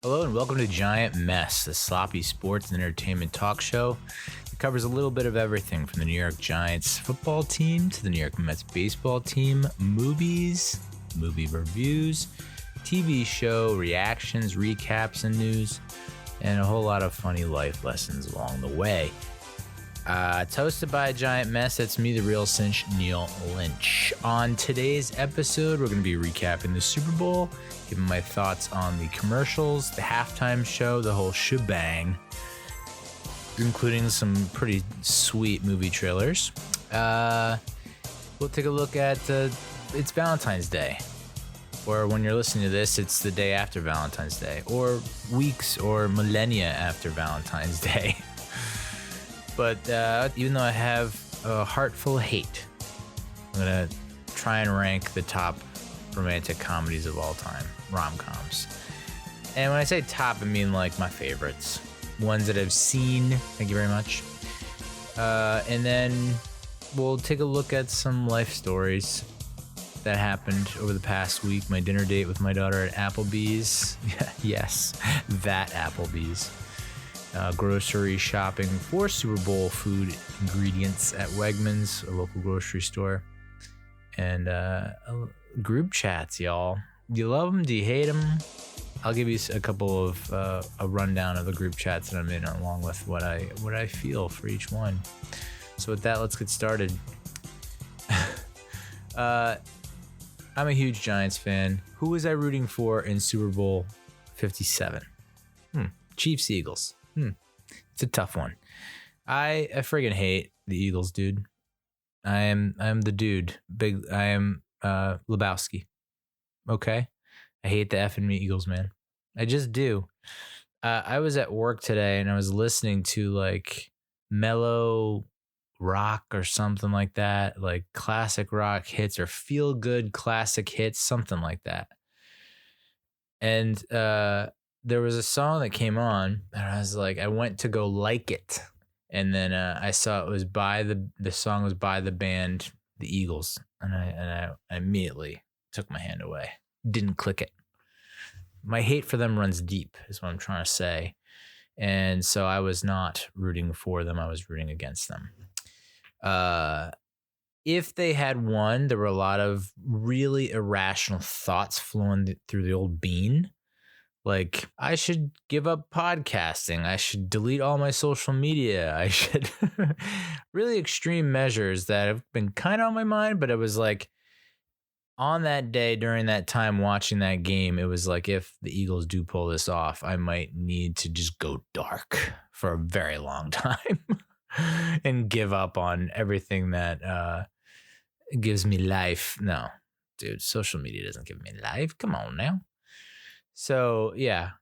Hello and welcome to Giant Mess, the sloppy sports and entertainment talk show. It covers a little bit of everything from the New York Giants football team to the New York Mets baseball team, movies, movie reviews, TV show reactions, recaps, and news, and a whole lot of funny life lessons along the way. Toasted by a giant mess, that's me, the real cinch, Neal Lynch. On today's episode, we're going to be recapping the Super Bowl, giving my thoughts on the commercials, the halftime show, the whole shebang, including some pretty sweet movie trailers. We'll take a look at it's Valentine's Day, or when you're listening to this, it's the day after Valentine's Day, or weeks or millennia after Valentine's Day. But even though I have a heart full of hate, I'm going to try and rank the top romantic comedies of all time, rom-coms. And when I say top, I mean like my favorites, ones that I've seen. Thank you very much. And then we'll take a look at some life stories that happened over the past week. My dinner date with my daughter at Applebee's. Yes, that Applebee's. Grocery shopping for Super Bowl food ingredients at Wegmans, a local grocery store, and group chats, y'all. Do you love them? Do you hate them? I'll give you a couple of a rundown of the group chats that I'm in, along with what I feel for each one. So with that, let's get started. I'm a huge Giants fan. Who was I rooting for in Super Bowl 57? Chiefs, Eagles. It's a tough one. I friggin' hate the Eagles, dude. I'm the dude. I am Lebowski. Okay? I hate the effing Eagles, man. I just do. I was at work today and I was listening to like mellow rock or something like that, like classic rock hits or feel good classic hits, something like that. And there was a song that came on and I was like, I went to go like it. And then I saw it was by the song was by the band, the Eagles. And I immediately took my hand away. Didn't click it. My hate for them runs deep is what I'm trying to say. And so I was not rooting for them. I was rooting against them. If they had won, there were a lot of really irrational thoughts flowing through the old bean. Like, I should give up podcasting. I should delete all my social media. I should really extreme measures that have been kind of on my mind. But it was like on that day during that time watching that game, it was like if the Eagles do pull this off, I might need to just go dark for a very long time and give up on everything that gives me life. No, dude, social media doesn't give me life. Come on now. So, yeah,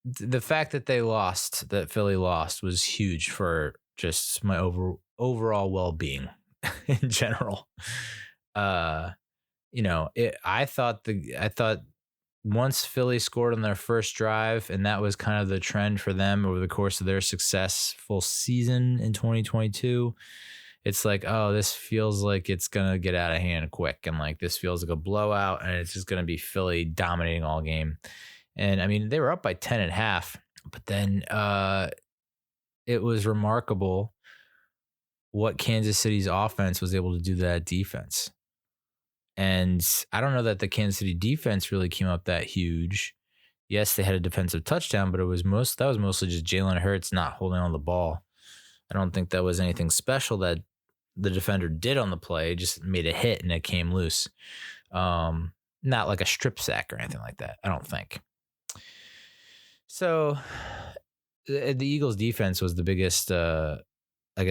the fact that that Philly lost was huge for just my overall well-being in general. I thought once Philly scored on their first drive, and that was kind of the trend for them over the course of their successful season in 2022. It's like, oh, this feels like it's going to get out of hand quick. And like, this feels like a blowout and it's just going to be Philly dominating all game. And I mean, they were up by 10 at half, but then it was remarkable what Kansas City's offense was able to do to that defense. And I don't know that the Kansas City defense really came up that huge. Yes, they had a defensive touchdown, but that was mostly just Jalen Hurts not holding on the ball. I don't think that was anything special that the defender did on the play, just made a hit and it came loose. Not like a strip sack or anything like that, I don't think. So the Eagles defense was the biggest,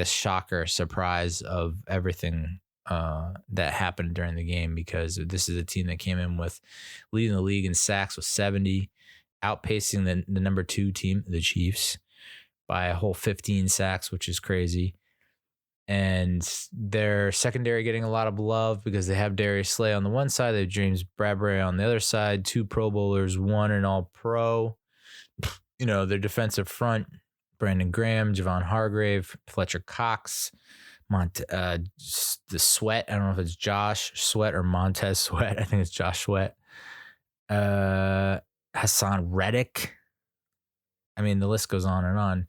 shocker, surprise of everything that happened during the game, because this is a team that came in with leading the league in sacks with 70, outpacing the number 2 team, the Chiefs, by a whole 15 sacks, which is crazy. And their secondary getting a lot of love because they have Darius Slay on the one side, they have James Bradbury on the other side, 2 Pro Bowlers, 1 an All-Pro. Their defensive front, Brandon Graham, Javon Hargrave, Fletcher Cox, the Sweat. I don't know if it's Josh Sweat or Montez Sweat. I think it's Josh Sweat. Hassan Reddick. I mean, the list goes on and on.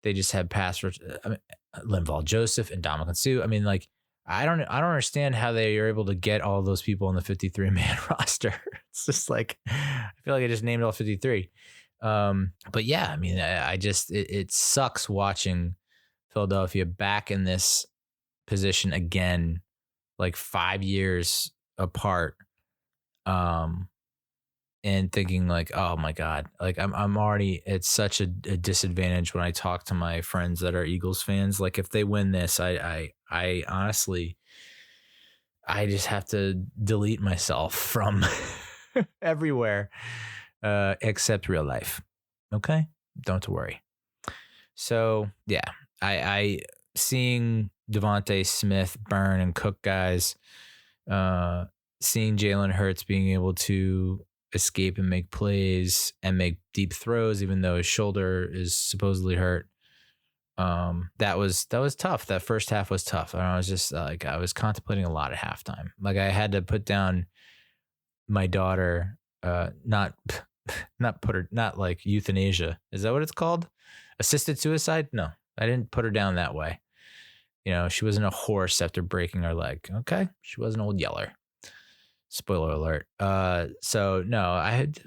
They just had Linval Joseph and Dominican Sue. I mean, like, I don't understand how they are able to get all those people on the 53-man roster. It's just like, I feel like I just named all 53. But yeah, I mean, I just, it sucks watching Philadelphia back in this position again, like 5 years apart. And thinking like, oh my God, like I'm already at such a disadvantage when I talk to my friends that are Eagles fans. Like if they win this, I honestly, I just have to delete myself from everywhere, except real life. Okay. Don't worry. So yeah, I seeing Devontae Smith, Byrne, and Cook guys, seeing Jalen Hurts being able to escape and make plays and make deep throws, even though his shoulder is supposedly hurt. That was tough. That first half was tough. And I was just like, I was contemplating a lot at halftime. Like I had to put down my daughter, not like euthanasia. Is that what it's called? Assisted suicide? No, I didn't put her down that way. You know, she wasn't a horse after breaking her leg. Okay. She was an old yeller. Spoiler alert. So no, I had,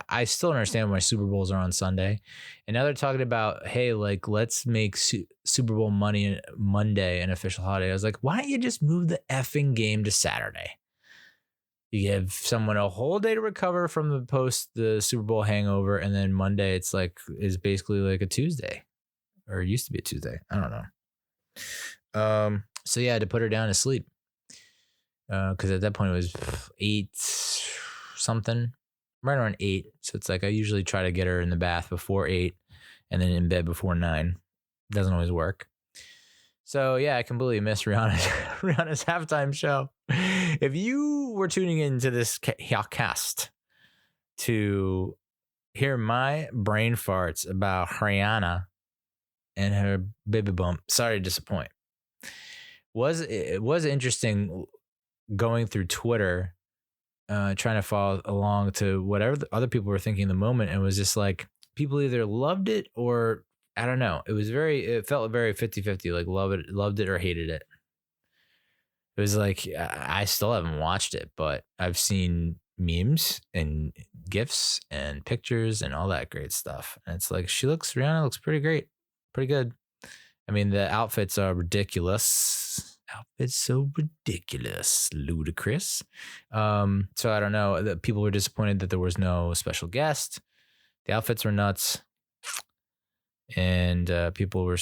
I still don't understand why Super Bowls are on Sunday. And now they're talking about, hey, like, let's make Super Bowl Monday an official holiday. I was like, why don't you just move the effing game to Saturday? You give someone a whole day to recover from the Super Bowl hangover. And then Monday, is basically like a Tuesday, or it used to be a Tuesday. I don't know. So yeah, I had to put her down to sleep. Because at that point it was 8 something, right around 8. So it's like I usually try to get her in the bath before 8 and then in bed before 9. Doesn't always work. So yeah, I completely missed Rihanna's halftime show. If you were tuning into this cast to hear my brain farts about Rihanna and her baby bump, sorry to disappoint. It was interesting going through Twitter, trying to follow along to whatever the other people were thinking in the moment. And it was just like, people either loved it or I don't know. It felt very 50-50, like loved it or hated it. It was like, I still haven't watched it, but I've seen memes and GIFs and pictures and all that great stuff. And it's like, Rihanna looks pretty great, pretty good. I mean, the outfits are ridiculous. Outfits so ridiculous, ludicrous. So I don't know. That people were disappointed that there was no special guest. The outfits were nuts, and people were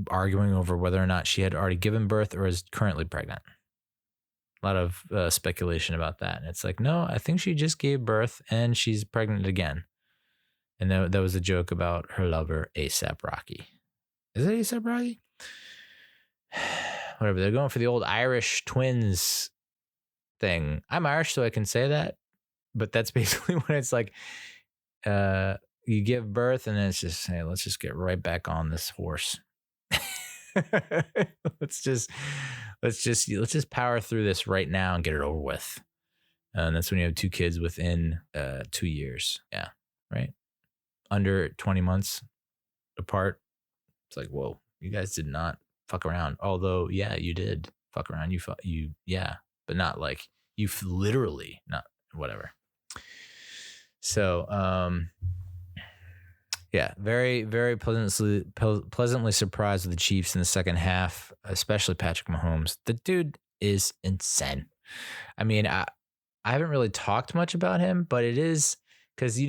arguing over whether or not she had already given birth or is currently pregnant. A lot of speculation about that. And it's like, no, I think she just gave birth and she's pregnant again. And that was a joke about her lover, A$AP Rocky. Is it A$AP Rocky? Whatever. They're going for the old Irish twins thing. I'm Irish, so I can say that. But that's basically when it's like, you give birth and then it's just, hey, let's just get right back on this horse. let's just power through this right now and get it over with. And that's when you have 2 kids within 2 years. Yeah. Right. Under 20 months apart. It's like, whoa, you guys did not fuck around. Although, yeah, you did fuck around. Yeah, but not like you literally, not whatever. So, yeah, very, very pleasantly surprised with the Chiefs in the second half, especially Patrick Mahomes. The dude is insane. I mean, I haven't really talked much about him, but it is because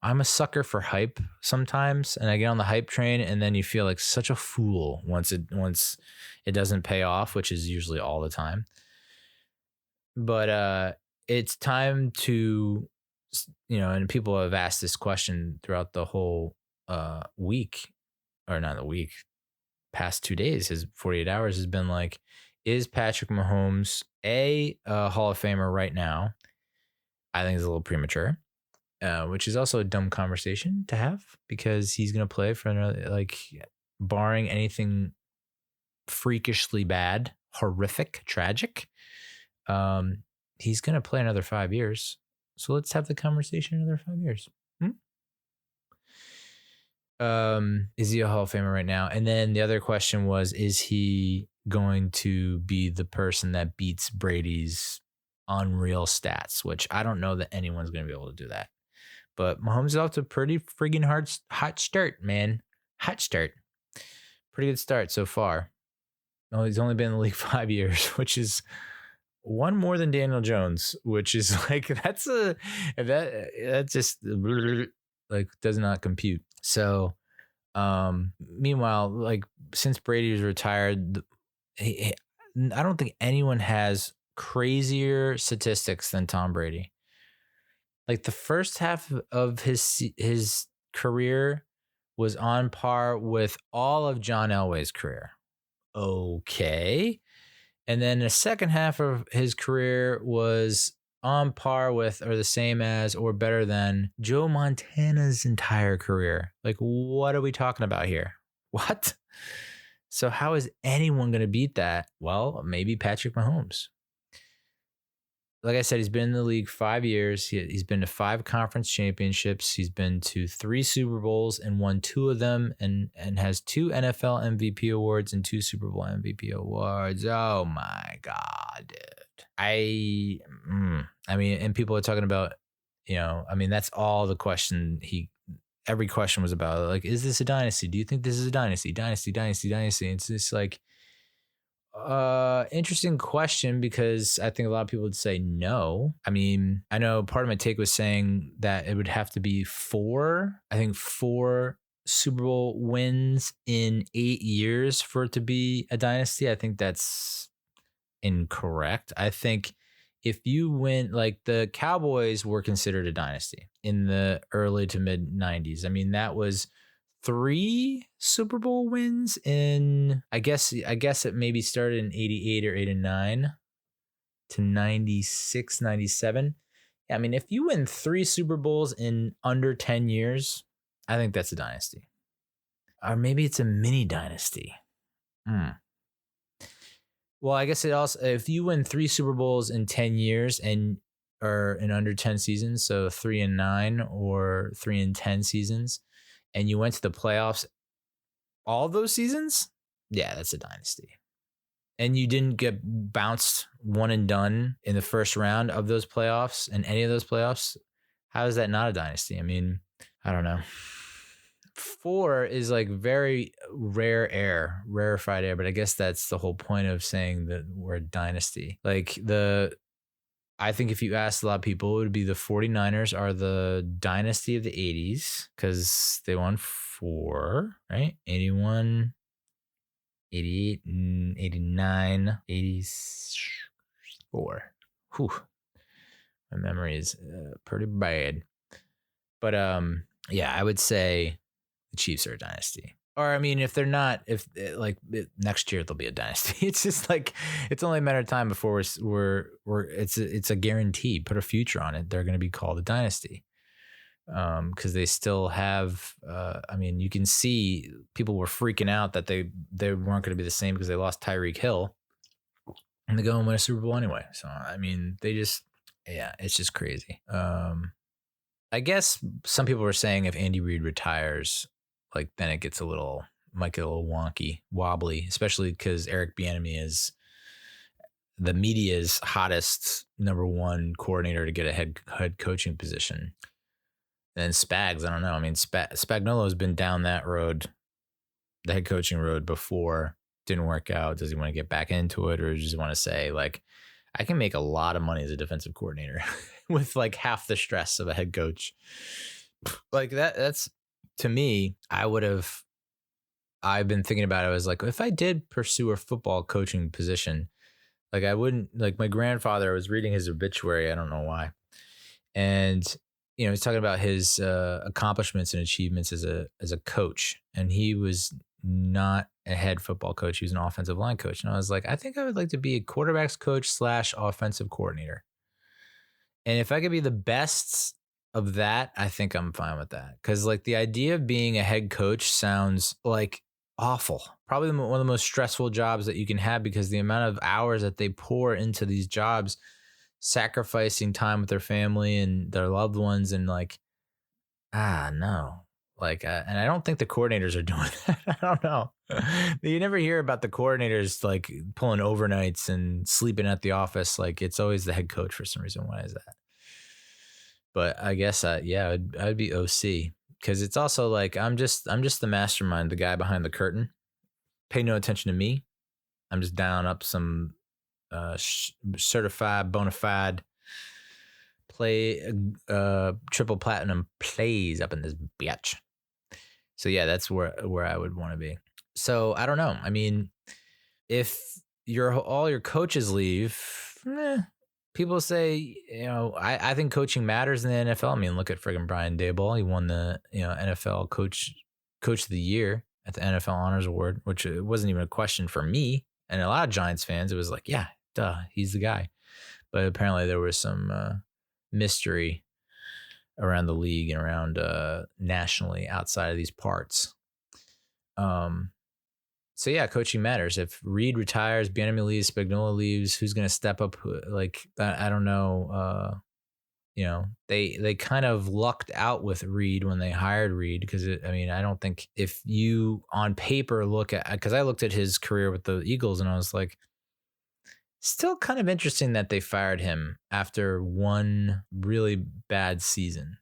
I'm a sucker for hype sometimes, and I get on the hype train, and then you feel like such a fool once it doesn't pay off, which is usually all the time. But it's time to, and people have asked this question throughout the whole week, or not the week, past 2 days, his 48 hours has been like, is Patrick Mahomes a Hall of Famer right now? I think it's a little premature. Which is also a dumb conversation to have because he's going to play for another, like, barring anything freakishly bad, horrific, tragic. He's going to play another 5 years. So let's have the conversation another 5 years. Is he a Hall of Famer right now? And then the other question was, is he going to be the person that beats Brady's unreal stats? Which I don't know that anyone's going to be able to do that. But Mahomes is off to a pretty friggin' hot start, man. Hot start. Pretty good start so far. Oh, he's only been in the league 5 years, which is one more than Daniel Jones, which is like, that just like does not compute. So, meanwhile, like since Brady was retired, I don't think anyone has crazier statistics than Tom Brady. Like the first half of his career was on par with all of John Elway's career. Okay. And then the second half of his career was on par with or the same as or better than Joe Montana's entire career. Like, what are we talking about here? What? So how is anyone going to beat that? Well, maybe Patrick Mahomes. Like I said, he's been in the league 5 years. He's been to 5 conference championships. He's been to 3 Super Bowls and won 2 of them and has 2 NFL MVP awards and 2 Super Bowl MVP awards. Oh my God, dude. I mean, and people are talking about, that's all the question every question was about. Like, is this a dynasty? Do you think this is a dynasty? Dynasty. It's just like, interesting question because I think a lot of people would say no. I mean, I know part of my take was saying that it would have to be 4 Super Bowl wins in 8 years for it to be a dynasty. I think that's incorrect. I think if you win, like the Cowboys were considered a dynasty in the early to mid 90s. I mean, that was 3 Super Bowl wins in, I guess it maybe started in 88 or 89 to 96, 97. Yeah, I mean, if you win 3 Super Bowls in under 10 years, I think that's a dynasty. Or maybe it's a mini dynasty. Well, I guess it also, if you win 3 Super Bowls in 10 years or in under 10 seasons, so 3 and 9 or 3 and 10 seasons, and you went to the playoffs all of those seasons, yeah, that's a dynasty. And you didn't get bounced one and done in the first round of those playoffs and any of those playoffs, how is that not a dynasty? I mean, I don't know. 4 is like very rarefied air, but I guess that's the whole point of saying the word dynasty. Like I think if you asked a lot of people, it would be the 49ers are the dynasty of the 80s because they won 4, right? 81, 88, 89, 84. Whew. My memory is pretty bad. But yeah, I would say the Chiefs are a dynasty. Or, I mean, if they're not, next year they'll be a dynasty. It's just like, it's only a matter of time before it's a guarantee. Put a future on it. They're going to be called a dynasty. Because they still have, you can see people were freaking out that they weren't going to be the same because they lost Tyreek Hill. And they go and win a Super Bowl anyway. So, I mean, it's just crazy. I guess some people were saying if Andy Reid retires, like then it might get a little wonky, wobbly, especially because Eric Bieniemy is the media's hottest #1 coordinator to get a head coaching position. And Spags, I don't know. I mean, Spagnuolo has been down that road, the head coaching road before. Didn't work out. Does he want to get back into it, or does he want to say like, I can make a lot of money as a defensive coordinator with like half the stress of a head coach? Like that's. To me, I've been thinking about it. I was like, if I did pursue a football coaching position, like I wouldn't, like my grandfather, I was reading his obituary. I don't know why. And, he's talking about his accomplishments and achievements as a coach. And he was not a head football coach. He was an offensive line coach. And I was like, I think I would like to be a quarterbacks coach / offensive coordinator. And if I could be the best of that, I think I'm fine with that. Because like the idea of being a head coach sounds like awful. Probably one of the most stressful jobs that you can have because the amount of hours that they pour into these jobs sacrificing time with their family and their loved ones, and like, no. Like, and I don't think the coordinators are doing that. I don't know. You never hear about the coordinators like pulling overnights and sleeping at the office. Like, it's always the head coach for some reason. Why is that? But I guess, I'd be OC, because it's also like I'm just the mastermind, the guy behind the curtain. Pay no attention to me. I'm just down up some certified bona fide triple platinum plays up in this bitch. So yeah, that's where I would want to be. So I don't know. I mean, if all your coaches leave, people say, I think coaching matters in the NFL. I mean, look at friggin' Brian Daboll. He won the NFL coach of the year at the NFL Honors Award, which it wasn't even a question for me. And a lot of Giants fans, it was like, yeah, duh, he's the guy. But apparently there was some mystery around the league and around nationally outside of these parts. So yeah, coaching matters. If Reed retires, Bieniemy leaves, Spagnuolo leaves, who's going to step up? Like, I don't know. They kind of lucked out with Reed when they hired Reed, because I don't think, if you on paper look at, because I looked at his career with the Eagles and I was like, still kind of interesting that they fired him after one really bad season.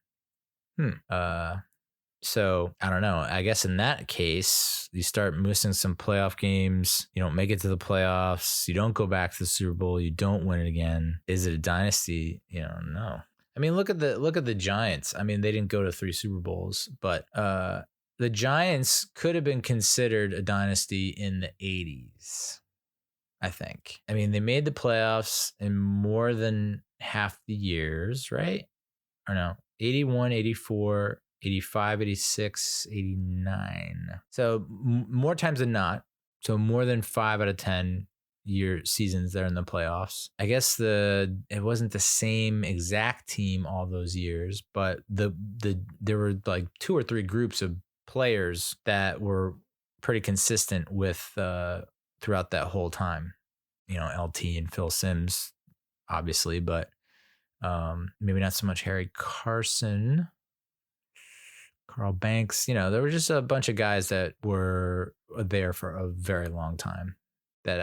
So I don't know. I guess in that case, you start missing some playoff games. You don't make it to the playoffs. You don't go back to the Super Bowl. You don't win it again. Is it a dynasty? No. I mean, look at the Giants. I mean, they didn't go to 3 Super Bowls, but the Giants could have been considered a dynasty in the 80s, I think. I mean, they made the playoffs in more than half the years, right? Or no, 81, 84, 85, 86, 89. So more times than not. So more than 5 out of 10 year seasons they're in the playoffs. I guess it wasn't the same exact team all those years, but there were like 2 or 3 groups of players that were pretty consistent with throughout that whole time. LT and Phil Simms, obviously, but maybe not so much Harry Carson, Carl Banks. There were just a bunch of guys that were there for a very long time that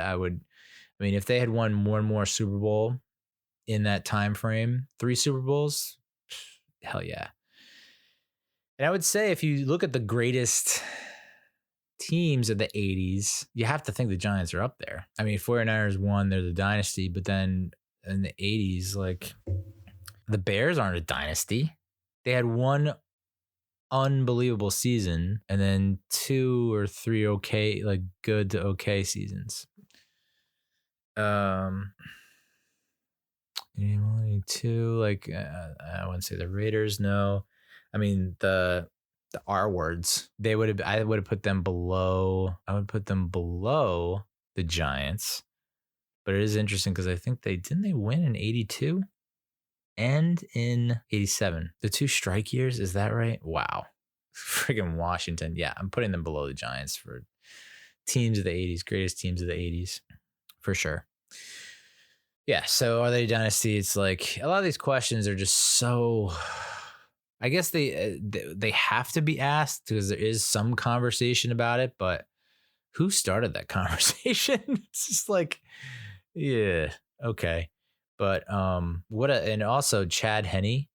if they had won more and more Super Bowl in that time frame, 3 Super Bowls, hell yeah. And I would say, if you look at the greatest teams of the 80s, you have to think the Giants are up there. I mean, 49ers won, they're the dynasty, but then in the 80s, like, the Bears aren't a dynasty. They had one unbelievable season and then 2 or 3 okay, like good to okay seasons. 2, like, I wouldn't say the Raiders, no. I mean, the R words, I would have put them below. I would put them below the Giants. But it is interesting because I think they win in 82 and in 87. The 2 strike years, is that right? Wow. Friggin' Washington. Yeah, I'm putting them below the Giants for teams of the 80s, greatest teams of the 80s, for sure. Yeah, so are they a dynasty? It's like, a lot of these questions are just so, I guess they have to be asked because there is some conversation about it, but who started that conversation? It's just like, yeah, okay. But and also Chad Henne,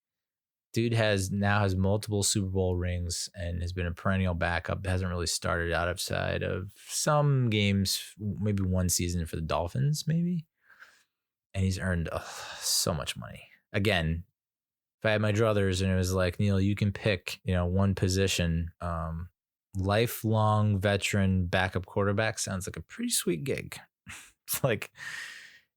dude has multiple Super Bowl rings and has been a perennial backup. Hasn't really started outside of some games, maybe one season for the Dolphins, maybe. And he's earned so much money. Again, if I had my druthers and it was like, Neal, you can pick, one position, lifelong veteran backup quarterback sounds like a pretty sweet gig. It's like,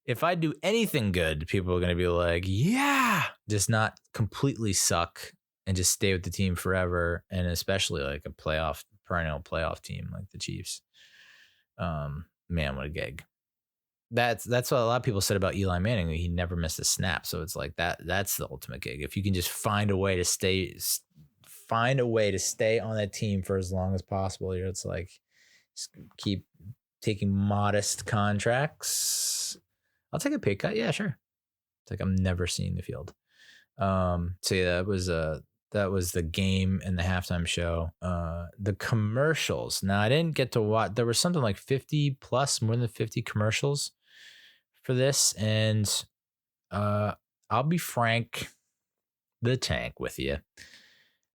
if I do anything good, people are going to be like, yeah, just not completely suck and just stay with the team forever. And especially like a perennial playoff team like the Chiefs. Man, what a gig. That's what a lot of people said about Eli Manning. He never missed a snap. So it's like that's the ultimate gig. If you can just find a way to stay on that team for as long as possible, it's like, just keep taking modest contracts. I'll take a pay cut. Yeah, sure. It's like I'm never seeing the field. So yeah, that was the game and the halftime show. The commercials. Now I didn't get to watch. There was something like 50 plus, more than 50 commercials for this, and I'll be frank, the tank with you.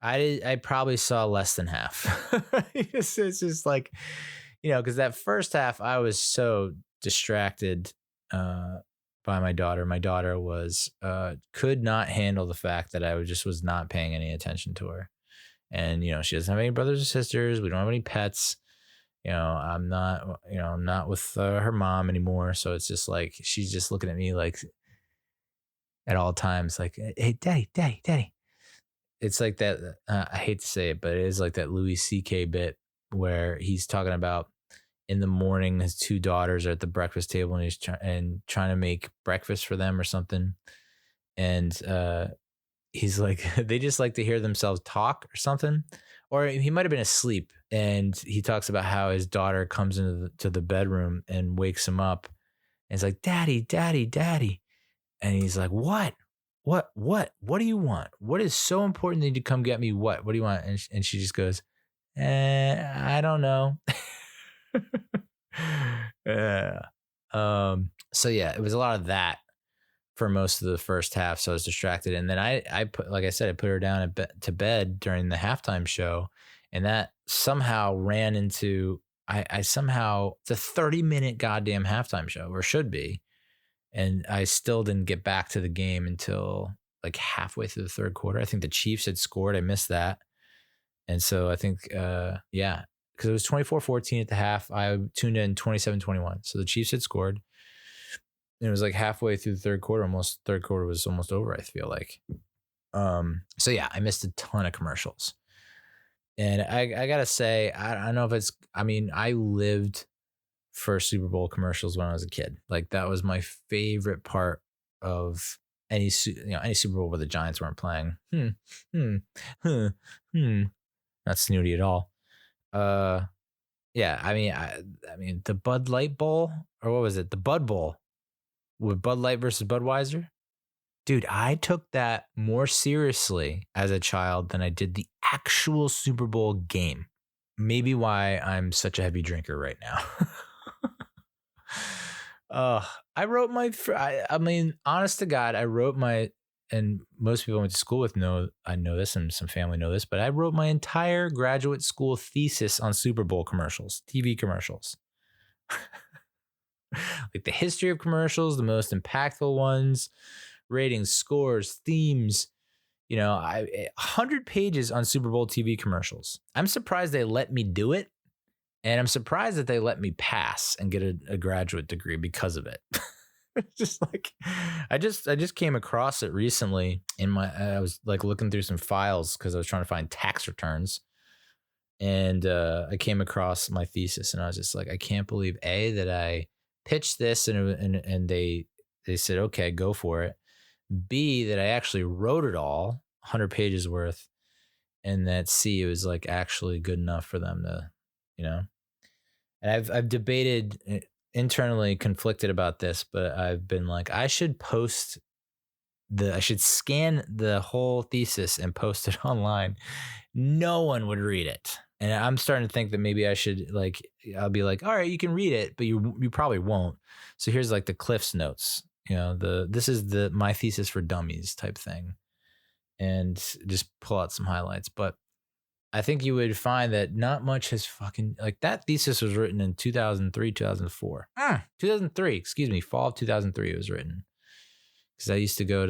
I probably saw less than half. It's just like, because that first half I was so distracted by my daughter. My daughter was could not handle the fact that I was not paying any attention to her. And she doesn't have any brothers or sisters. We don't have any pets. I'm not with her mom anymore. So it's just like she's just looking at me like at all times, like, hey, daddy, daddy, daddy. It's like that. I hate to say it, but it is like that Louis C.K. bit where he's talking about in the morning, his two daughters are at the breakfast table and he's trying to make breakfast for them or something. And he's like, they just like to hear themselves talk or something. Or he might have been asleep. And he talks about how his daughter comes into the bedroom and wakes him up. And he's like, daddy, daddy, daddy. And he's like, what? What do you want? What is so important that you to come get me? What do you want? And she just goes, I don't know. Yeah. So yeah, it was a lot of that for most of the first half. So I was distracted. And then I put, like I said, I put her down to bed during the halftime show. And that somehow ran into, I somehow, it's a 30-minute goddamn halftime show, or should be. And I still didn't get back to the game until like halfway through the third quarter. I think the Chiefs had scored. I missed that. And so I think, because it was 24-14 at the half. I tuned in 27-21. So the Chiefs had scored. And it was like halfway through the third quarter. Third quarter was almost over, I feel like. So yeah, I missed a ton of commercials. And I got to say, I don't know if it's, I lived for Super Bowl commercials when I was a kid. Like that was my favorite part of any Super Bowl where the Giants weren't playing. Not snooty at all. Yeah, the Bud Light Bowl, or what was it? The Bud Bowl with Bud Light versus Budweiser. Dude, I took that more seriously as a child than I did the actual Super Bowl game. Maybe why I'm such a heavy drinker right now. I wrote honest to God, I wrote and most people I went to school with I know this, and some family know this, but I wrote my entire graduate school thesis on Super Bowl commercials, TV commercials. Like the history of commercials, the most impactful ones, ratings, scores, themes, 100 pages on Super Bowl TV commercials. I'm surprised they let me do it. And I'm surprised that they let me pass and get a graduate degree because of it. It's just like, I just came across it recently I was like looking through some files because I was trying to find tax returns. And I came across my thesis and I was just like, I can't believe that I pitched this and they said, okay, go for it. B, that I actually wrote it all, 100 pages worth. And that C, it was like actually good enough for them to, And I've debated internally, conflicted about this, but I've been like, I should scan the whole thesis and post it online. No one would read it. And I'm starting to think that maybe I should I'll be like, all right, you can read it, but you probably won't. So here's like the Cliff's notes, this is my thesis for dummies type thing, and just pull out some highlights. But I think you would find that not much has that thesis was written in 2003, 2004. 2003, excuse me, fall of 2003 it was written. Because I used to go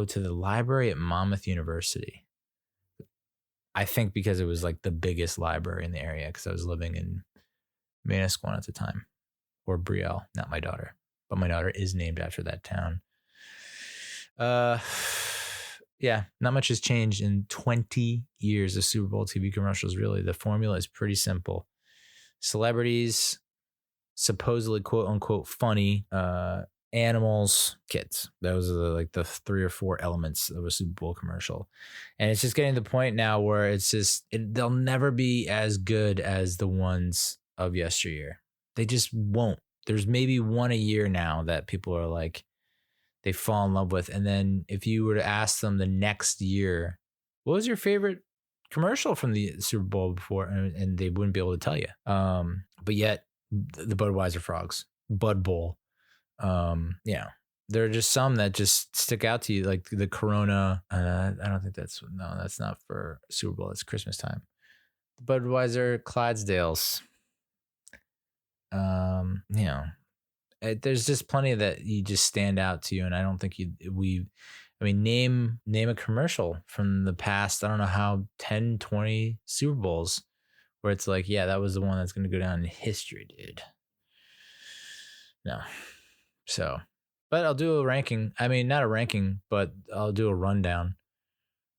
to the library at Monmouth University. I think because it was like the biggest library in the area, because I was living in Manasquan at the time. Or Brielle, not my daughter. But my daughter is named after that town. Yeah, not much has changed in 20 years of Super Bowl TV commercials, really. The formula is pretty simple. Celebrities, supposedly quote unquote funny, animals, kids. Those are the 3 or 4 elements of a Super Bowl commercial. And it's just getting to the point now where it's just, they'll never be as good as the ones of yesteryear. They just won't. there's maybe one a year now that people are like, they fall in love with. And then if you were to ask them the next year, what was your favorite commercial from the Super Bowl before? And they wouldn't be able to tell you. But yet the Budweiser frogs, Bud Bowl. Yeah, there are just some that just stick out to you, like the Corona. I don't think that's not for Super Bowl. It's Christmas time. The Budweiser Clydesdales. There's just plenty that you just stand out to you, and I don't think name a commercial from the past, I don't know how, 10, 20 Super Bowls where it's like, yeah, that was the one that's going to go down in history, dude. No. So, but I'll do a ranking. I mean, not a ranking, but I'll do a rundown.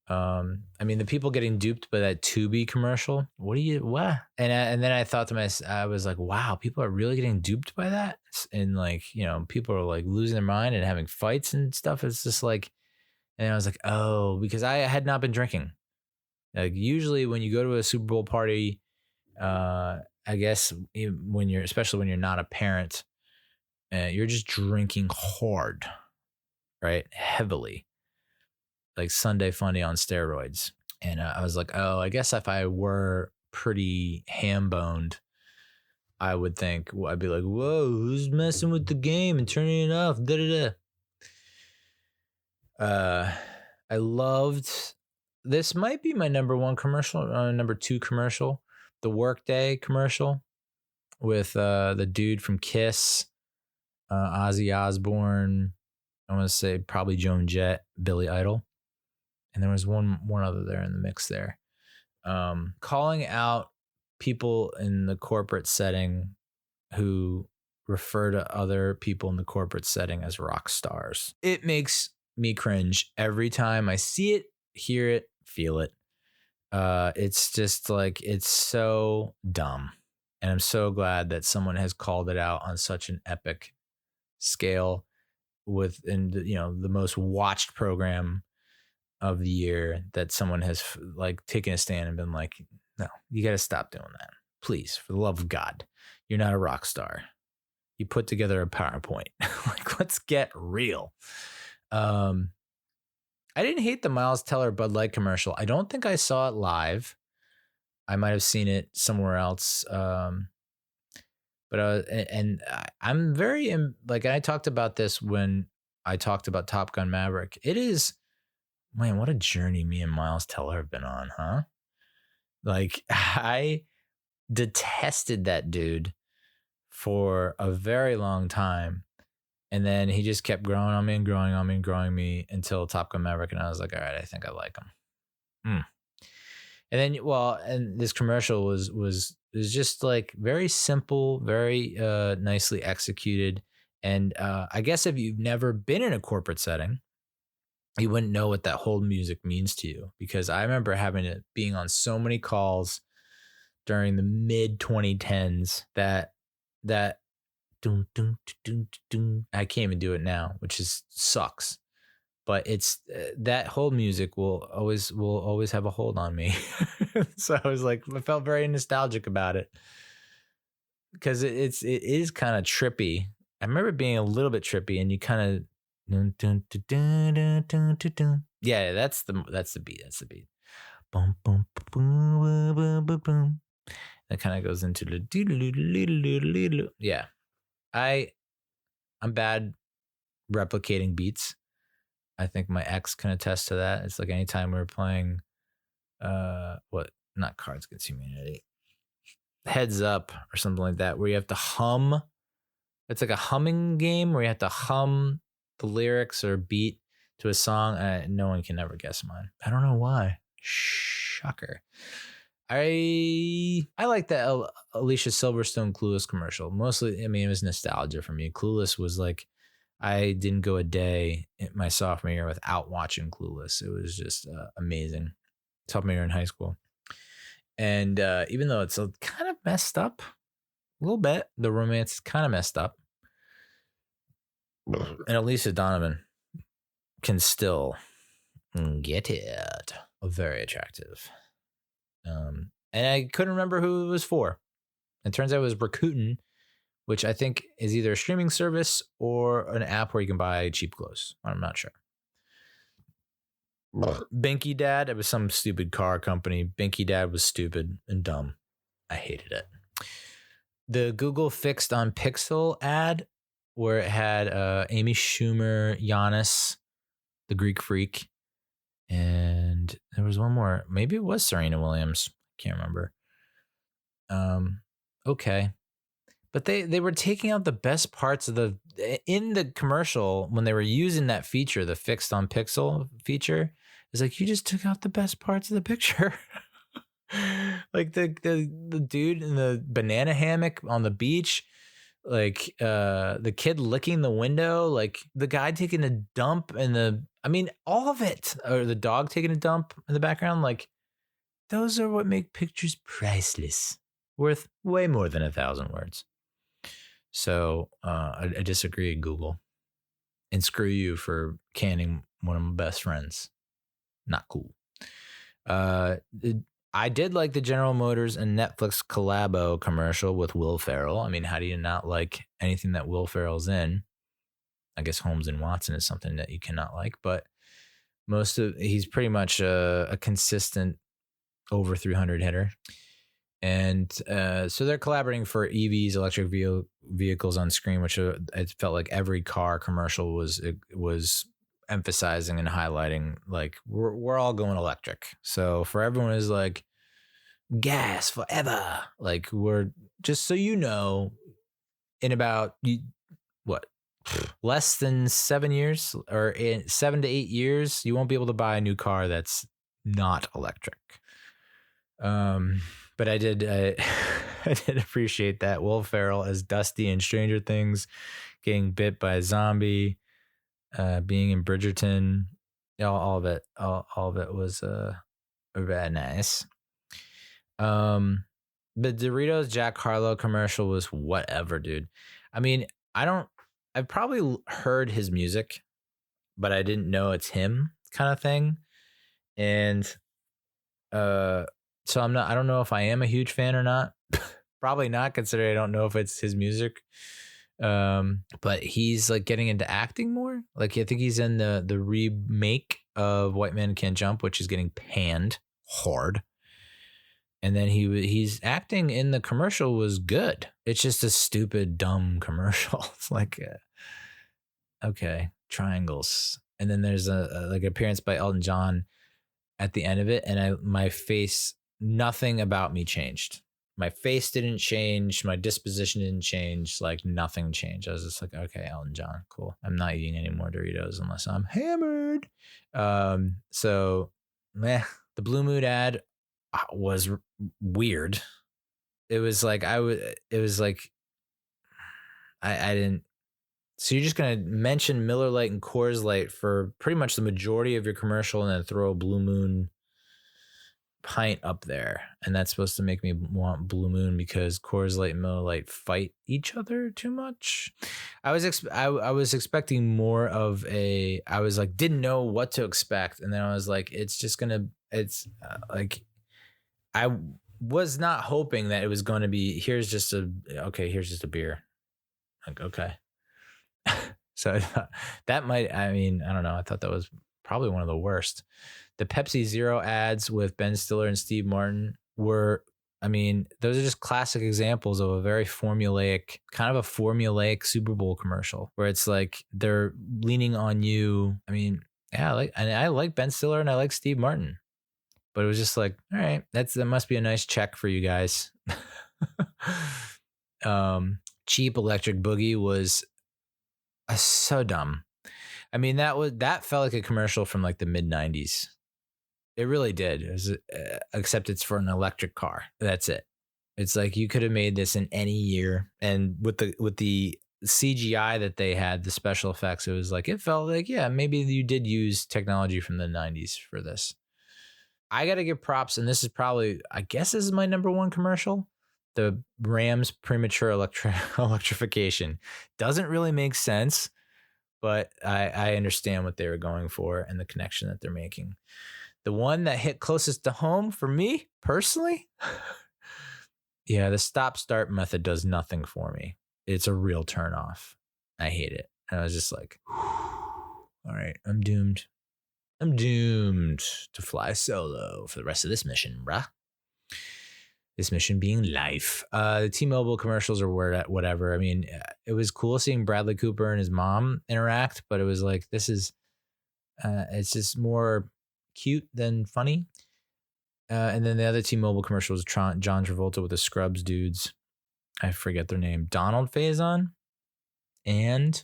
The people getting duped by that Tubi commercial. What? And then I thought to myself, I was like, wow, people are really getting duped by that. And like, people are like losing their mind and having fights and stuff. It's just like, and I was like, oh, because I had not been drinking. Like usually when you go to a Super Bowl party, I guess especially when you're not a parent, you're just drinking hard, right? Heavily. Like Sunday Funny on steroids. And I was like, oh, I guess if I were pretty ham-boned, I would think, I'd be like, whoa, who's messing with the game and turning it off? I loved, this might be my number one commercial, number two commercial, the Workday commercial with the dude from Kiss, Ozzy Osbourne, I want to say probably Joan Jett, Billy Idol. And there was one other there in the mix there. Calling out people in the corporate setting who refer to other people in the corporate setting as rock stars. It makes me cringe every time I see it, hear it, feel it. It's just like, it's so dumb. And I'm so glad that someone has called it out on such an epic scale within the most watched program of the year, that someone has like taken a stand and been like, no, you got to stop doing that. Please, for the love of God, you're not a rock star. You put together a PowerPoint. Like, let's get real. I didn't hate the Miles Teller Bud Light commercial. I don't think I saw it live. I might have seen it somewhere else. But I'm very like, I talked about this when I talked about Top Gun Maverick. It is, man, what a journey me and Miles Teller have been on, huh? Like, I detested that dude for a very long time. And then he just kept growing on me and growing on me and growing me until Top Gun Maverick. And I was like, all right, I think I like him. And then, and this commercial was just like very simple, very nicely executed. And I guess if you've never been in a corporate setting, you wouldn't know what that hold music means to you, because I remember being on so many calls during the mid 2010s that dun, dun, dun, dun, dun, I can't even do it now, which sucks. But it's that hold music will always have a hold on me. So I was like, I felt very nostalgic about it, because it is kind of trippy. I remember it being a little bit trippy, and you kind of, yeah, that's the beat. Boom, boom, boom, boom, boom, boom, boom. That kind of goes into the yeah. I'm bad replicating beats. I think my ex can attest to that. It's like anytime we were playing, not Cards Against Humanity, Heads Up or something like that, where you have to hum. It's like a humming game where you have to hum the lyrics or beat to a song. No one can ever guess mine. I don't know why. Shocker. I like that Alicia Silverstone Clueless commercial. Mostly, it was nostalgia for me. Clueless was like, I didn't go a day in my sophomore year without watching Clueless. It was just amazing. Sophomore year in high school. And even though it's kind of messed up, a little bit, the romance is kind of messed up. And Elisa Donovan can still get it. Very attractive. And I couldn't remember who it was for. It turns out it was Rakuten, which I think is either a streaming service or an app where you can buy cheap clothes. I'm not sure. Binky Dad, it was some stupid car company. Binky Dad was stupid and dumb. I hated it. The Google Fixed on Pixel ad where it had Amy Schumer, Giannis, the Greek Freak, and there was one more. Maybe it was Serena Williams. Can't remember. Okay. But they were taking out the best parts of in the commercial when they were using that feature, the Fixed on Pixel feature. It's like, you just took out the best parts of the picture. Like the dude in the banana hammock on the beach, like the kid licking the window, like the guy taking a dump all of it, or the dog taking a dump in the background. Like, those are what make pictures priceless, worth way more than 1,000 words. So I disagree, Google, and screw you for canning one of my best friends. Not cool. I did like the General Motors and Netflix collabo commercial with Will Ferrell. I mean, how do you not like anything that Will Ferrell's in? I guess Holmes and Watson is something that you cannot like, but he's pretty much a consistent over 300 hitter. And so they're collaborating for EVs, electric vehicles on screen, which it felt like every car commercial was emphasizing and highlighting, like, we're all going electric. So for everyone is like, gas forever. Like, we're just, so you know, in about less than 7 years, or in 7 to 8 years, you won't be able to buy a new car that's not electric. But I did appreciate that Will Ferrell as Dusty in Stranger Things, getting bit by a zombie, being in Bridgerton, all of it was very nice. The Doritos Jack Harlow commercial was whatever, dude. I mean, I've probably heard his music, but I didn't know it's him, kind of thing. And so I don't know if I am a huge fan or not. Probably not, considering I don't know if it's his music. But he's like getting into acting more. Like, I think he's in the remake of White Man Can't Jump, which is getting panned hard. And then he's acting in the commercial was good. It's just a stupid, dumb commercial. It's like, okay, triangles. And then there's a like appearance by Elton John at the end of it. And my face, nothing about me changed. My face didn't change. My disposition didn't change. Like, nothing changed. I was just like, okay, Elton John, cool. I'm not eating any more Doritos unless I'm hammered. So, the Blue Mood ad was weird. It was like, I didn't. So you're just going to mention Miller Lite and Coors Light for pretty much the majority of your commercial and then throw a Blue Moon pint up there, and that's supposed to make me want Blue Moon because Coors Light and Miller Lite fight each other too much. I was expecting more of a. I was like, didn't know what to expect, and then I was like, I was not hoping that it was going to be here's just a beer. Like, okay. So that might, I don't know. I thought that was probably one of the worst. The Pepsi Zero ads with Ben Stiller and Steve Martin were, those are just classic examples of a very formulaic Super Bowl commercial where it's like they're leaning on you. I like Ben Stiller and I like Steve Martin, but it was just like, all right, that must be a nice check for you guys. Cheap Electric Boogie was so dumb. That felt like a commercial from like the mid 90s. It really did. It was, except it's for an electric car. That's it. It's like you could have made this in any year, and with the CGI that they had, the special effects, it was like it felt like, yeah, maybe you did use technology from the 90s for this. I got to give props, and this is probably, I guess this is my number one commercial. The Rams premature electrification doesn't really make sense, but I understand what they were going for and the connection that they're making. The one that hit closest to home for me personally, yeah, the stop-start method does nothing for me. it's a real turnoff. I hate it. And I was just like, all right, I'm doomed. I'm doomed to fly solo for the rest of this mission, bruh. This mission being life. The T-Mobile commercials or whatever. I mean, it was cool seeing Bradley Cooper and his mom interact, but it was like, this is, it's just more cute than funny. And then the other T-Mobile commercial was John Travolta with the Scrubs dudes. I forget their name. Donald Faison and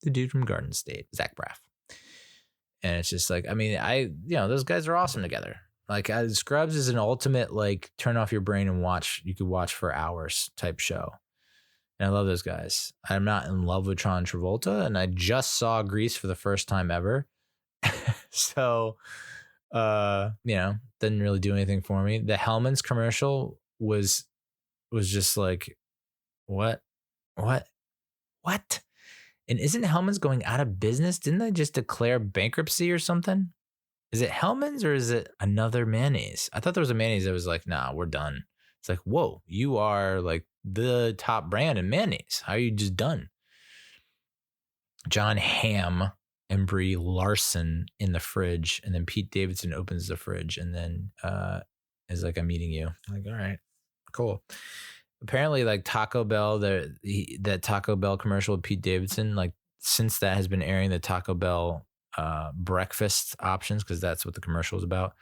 the dude from Garden State, Zach Braff. And it's just like, I mean, those guys are awesome together. Like Scrubs is an ultimate, like, turn off your brain and watch. You could watch for hours type show. And I love those guys. I'm not in love with John Travolta, and I just saw Grease for the first time ever. So, didn't really do anything for me. The Hellman's commercial was just like, what? And isn't Hellman's going out of business? Didn't they just declare bankruptcy or something? Is it Hellman's or is it another mayonnaise? I thought there was a mayonnaise that was like, nah, we're done. It's like, whoa, you are like the top brand in mayonnaise. How are you just done? John Hamm and Brie Larson in the fridge. And then Pete Davidson opens the fridge and then is like, I'm eating you. I'm like, all right, cool. Apparently, like Taco Bell, that Taco Bell commercial with Pete Davidson, like since that has been airing, the Taco Bell breakfast options, because that's what the commercial is about,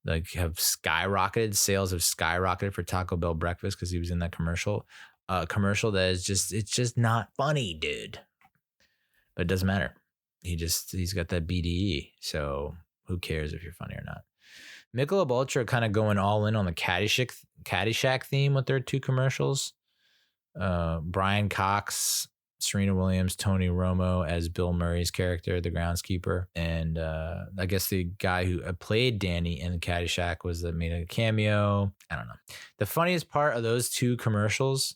like have skyrocketed. Sales have skyrocketed for Taco Bell breakfast because he was in that commercial. Commercial that is it's just not funny, dude. But it doesn't matter. He's got that BDE, so who cares if you're funny or not? Michelob Ultra kind of going all in on the Caddyshack theme with their two commercials. Brian Cox, Serena Williams, Tony Romo as Bill Murray's character, the groundskeeper. And I guess the guy who played Danny in the Caddyshack made a cameo. I don't know. The funniest part of those two commercials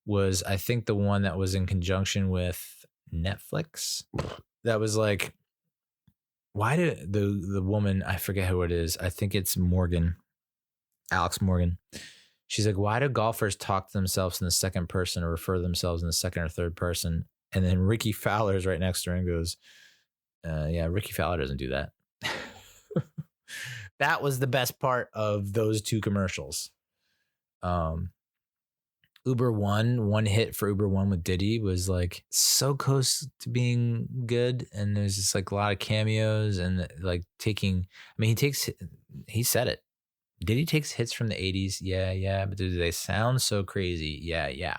was, I think, the one that was in conjunction with Netflix. That was like, why did the woman, I forget who it is, I think it's Alex Morgan. She's like, why do golfers talk to themselves in the second person or refer to themselves in the second or third person? And then Ricky Fowler's right next to her and goes, yeah, Ricky Fowler doesn't do that. That was the best part of those two commercials. Uber One hit for Uber One with Diddy was like so close to being good. And there's just like a lot of cameos and like he said it. Diddy takes hits from the 80s. Yeah. But do they sound so crazy? Yeah.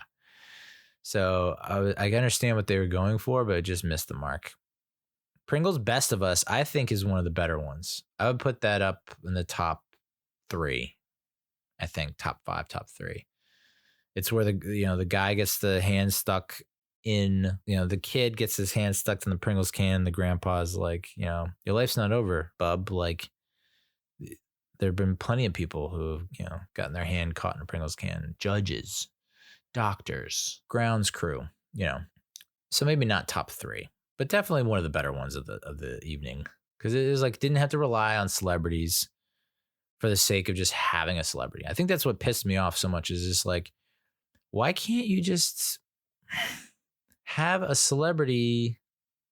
So I understand what they were going for, but it just missed the mark. Pringles Best of Us, I think, is one of the better ones. I would put that up in the top 3. I think top 5, top 3. It's where the guy gets the hand stuck in, the kid gets his hand stuck in the Pringles can. The grandpa's like, your life's not over, bub. Like, there have been plenty of people who have, gotten their hand caught in a Pringles can. Judges, doctors, grounds crew, So maybe not top 3, but definitely one of the better ones of the evening. Because it was like, didn't have to rely on celebrities for the sake of just having a celebrity. I think that's what pissed me off so much, is just like, why can't you just have a celebrity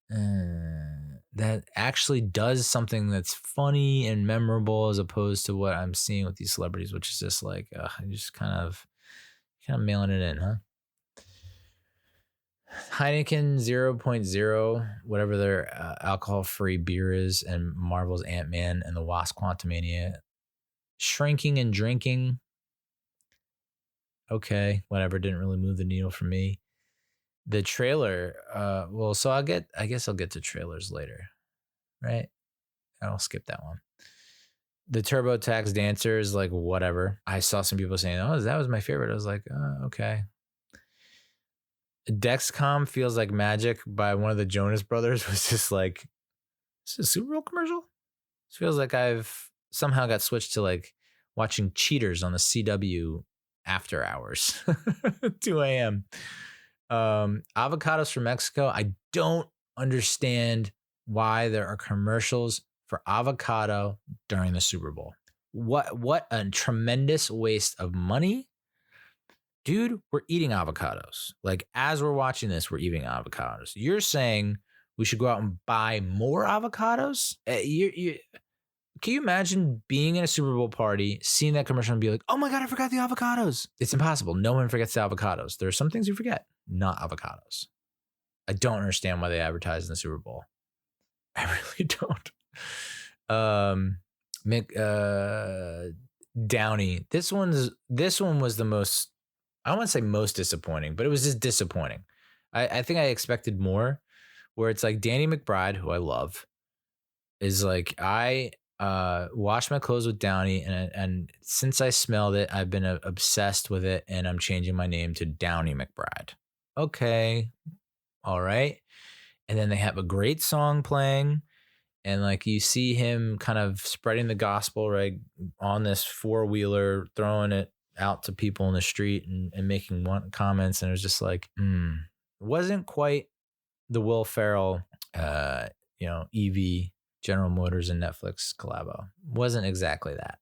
that actually does something that's funny and memorable, as opposed to what I'm seeing with these celebrities, which is just like, just kind of mailing it in, huh? Heineken 0.0, whatever their alcohol-free beer is, and Marvel's Ant-Man and the Wasp: Quantumania. Shrinking and drinking. Okay, whatever. Didn't really move the needle for me. The trailer, so I guess I'll get to trailers later, right? I'll skip that one. The TurboTax Dancer is like, whatever. I saw some people saying, oh, that was my favorite. I was like, okay. Dexcom Feels Like Magic by one of the Jonas Brothers was just like, is this a Super Bowl commercial? It feels like I've somehow got switched to like watching Cheaters on the CW after hours, 2 a.m. Avocados from Mexico. I don't understand why there are commercials for avocado during the Super Bowl. What a tremendous waste of money, dude, we're eating avocados. Like, as we're watching this, we're eating avocados. You're saying we should go out and buy more avocados? Can you imagine being in a Super Bowl party, seeing that commercial and be like, oh my God, I forgot the avocados? It's impossible. No one forgets the avocados. There are some things you forget, not avocados. I don't understand why they advertise in the Super Bowl. I really don't. Downey. This one was the most, I don't want to say most disappointing, but it was just disappointing. I think I expected more, where it's like Danny McBride, who I love, is like, I wash my clothes with Downey, and since I smelled it, I've been obsessed with it, and I'm changing my name to Downey McBride. Okay, all right. And then they have a great song playing, and like you see him kind of spreading the gospel, right, on this 4-wheeler, throwing it out to people in the street and making comments, and it was just like, it wasn't quite the Will Ferrell, EV General Motors and Netflix collabo. Wasn't exactly that.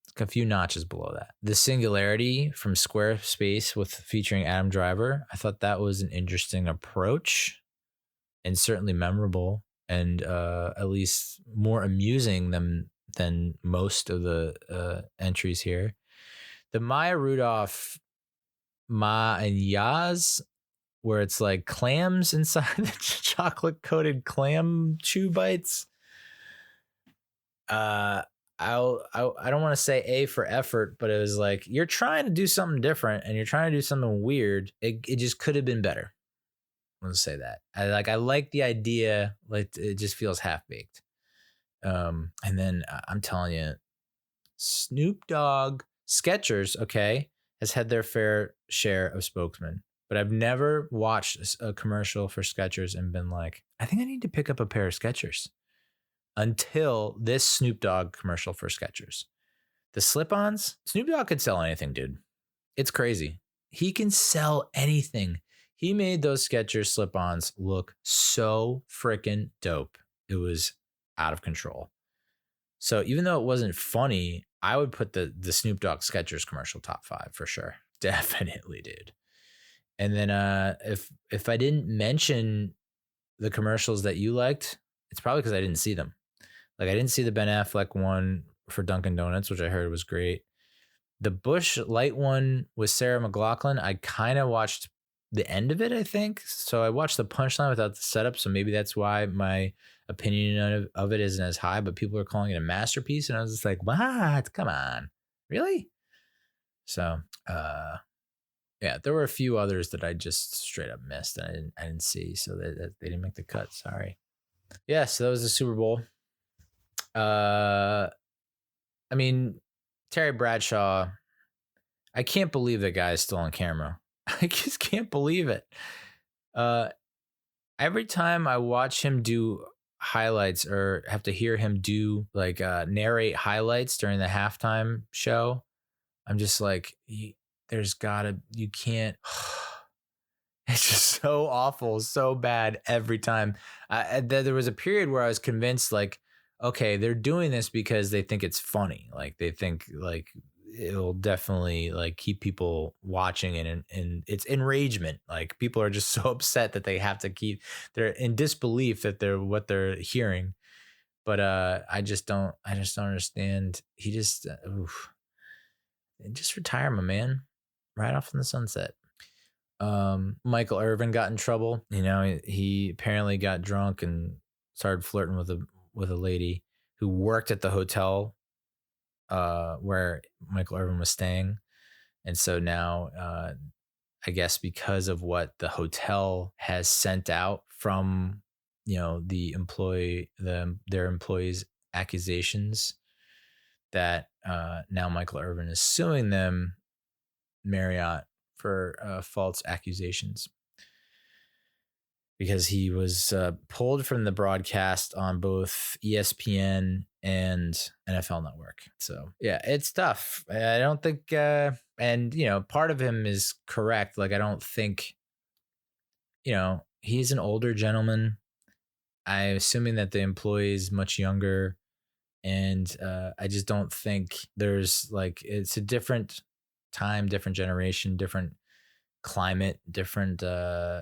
It's a few notches below that. The Singularity from Squarespace featuring Adam Driver. I thought that was an interesting approach, and certainly memorable, and at least more amusing than most of the entries here. The Maya Rudolph Ma and Yaz, where it's like clams inside the chocolate coated clam chew bites. I don't want to say A for effort, but it was like, you're trying to do something different and you're trying to do something weird. It just could have been better. I'm gonna say that. I like the idea, like it just feels half baked. And then I'm telling you, Snoop Dogg, Skechers, okay, has had their fair share of spokesmen, but I've never watched a commercial for Skechers and been like, I think I need to pick up a pair of Skechers. Until this Snoop Dogg commercial for Skechers. The slip-ons, Snoop Dogg could sell anything, dude. It's crazy. He can sell anything. He made those Skechers slip-ons look so freaking dope. It was out of control. So even though it wasn't funny, I would put the Snoop Dogg Skechers commercial top 5 for sure. Definitely, dude. And then if I didn't mention the commercials that you liked, it's probably because I didn't see them. Like, I didn't see the Ben Affleck one for Dunkin' Donuts, which I heard was great. The Busch Light one with Sarah McLachlan, I kind of watched the end of it, I think. So I watched the punchline without the setup. So maybe that's why my opinion of it isn't as high, but people are calling it a masterpiece. And I was just like, what? Come on. Really? So, yeah, there were a few others that I just straight up missed and I didn't see. So they didn't make the cut. Sorry. Yeah, so that was the Super Bowl. I mean, Terry Bradshaw, I can't believe that guy is still on camera. I just can't believe it. Every time I watch him do highlights or have to hear him do like narrate highlights during the halftime show, I'm just like, you can't. It's just so awful, so bad every time. There was a period where I was convinced, like, okay, they're doing this because they think it's funny. Like, they think like it'll definitely like keep people watching, and it's enragement. Like, people are just so upset that they have to they're in disbelief that what they're hearing. But I just don't understand. He just retire, my man, right off in the sunset. Michael Irvin got in trouble. You know, he apparently got drunk and started flirting with a lady who worked at the hotel where Michael Irvin was staying. And so now, I guess because of what the hotel has sent out from, the their employees' accusations, that now Michael Irvin is suing them, Marriott, for false accusations, because he was pulled from the broadcast on both ESPN and NFL Network. So yeah, it's tough. I don't think, and part of him is correct. Like, I don't think, he's an older gentleman. I'm assuming that the employee is much younger, and I just don't think there's like, it's a different time, different generation, different climate, different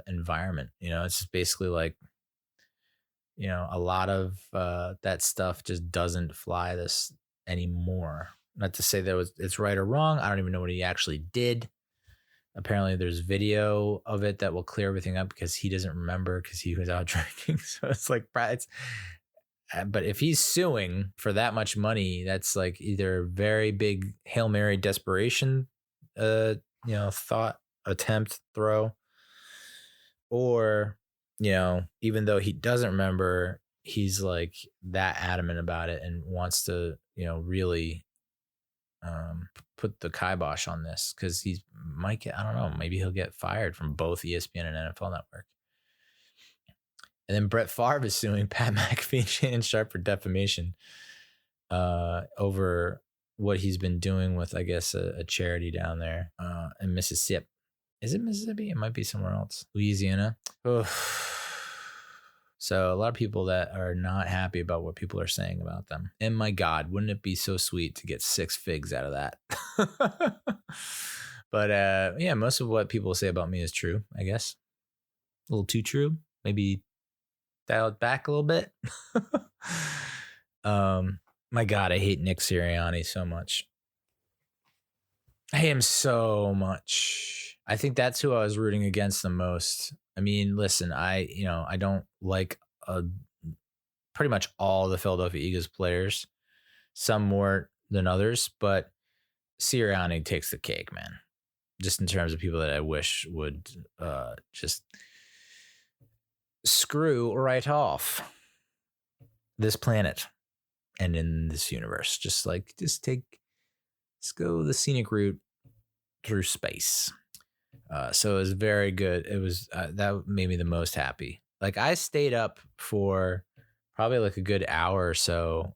environment. It's just basically like, a lot of that stuff just doesn't fly this anymore. Not to say that it's right or wrong. I don't even know what he actually did. Apparently there's video of it that will clear everything up because he doesn't remember because he was out drinking. So it's like, but if he's suing for that much money, that's like either very big Hail Mary desperation, thought, attempt, throw, or, even though he doesn't remember, he's like that adamant about it and wants to, really put the kibosh on this because he might get, I don't know, maybe he'll get fired from both ESPN and NFL Network. And then Brett Favre is suing Pat McAfee and Shannon Sharp for defamation over what he's been doing with, I guess, a charity down there in Mississippi. Is it Mississippi? It might be somewhere else. Louisiana. Oof. So a lot of people that are not happy about what people are saying about them. And my God, wouldn't it be so sweet to get 6 figs out of that? But yeah, most of what people say about me is true, I guess. A little too true. Maybe dial it back a little bit. My God, I hate Nick Sirianni so much. I hate him so much. I think that's who I was rooting against the most. I mean, listen, I don't like pretty much all the Philadelphia Eagles players, some more than others, but Sirianni takes the cake, man. Just in terms of people that I wish would just screw right off this planet and in this universe. Just go the scenic route through space. So it was very good. It was that made me the most happy. Like I stayed up for probably like a good hour or so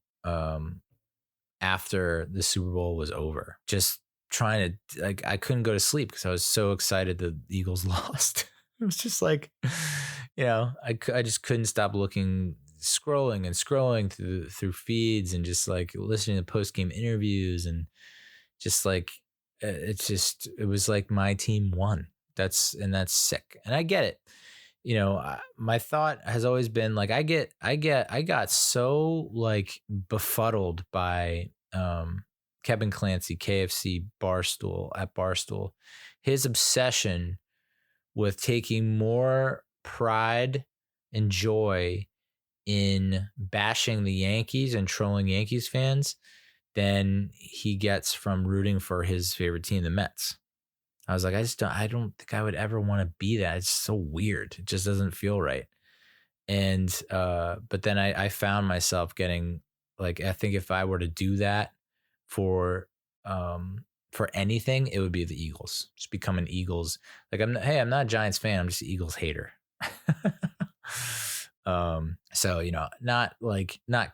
after the Super Bowl was over, just trying to I couldn't go to sleep because I was so excited the Eagles lost. It was just like, I just couldn't stop scrolling through feeds and just like listening to post game interviews and just like. It was like my team won. That's sick. And I get it. My thought has always been like, I got so like befuddled by Kevin Clancy, KFC Barstool, his obsession with taking more pride and joy in bashing the Yankees and trolling Yankees fans than he gets from rooting for his favorite team, the Mets. I was like, I don't think I would ever want to be that. It's so weird. It just doesn't feel right. And, but then I found myself getting like, I think if I were to do that for anything, it would be the Eagles. Just become an Eagles. Like I'm not a Giants fan. I'm just an Eagles hater. So, not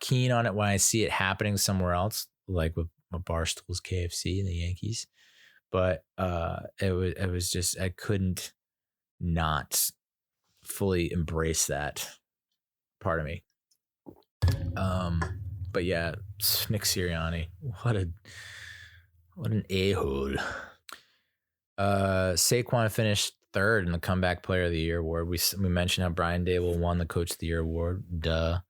keen on it when I see it happening somewhere else, like with Barstool's KFC and the Yankees. But it was just, I couldn't not fully embrace that part of me. But yeah, Nick Sirianni, what an a-hole. Saquon finished third in the Comeback Player of the Year award. We mentioned how Brian Daboll won the Coach of the Year award. I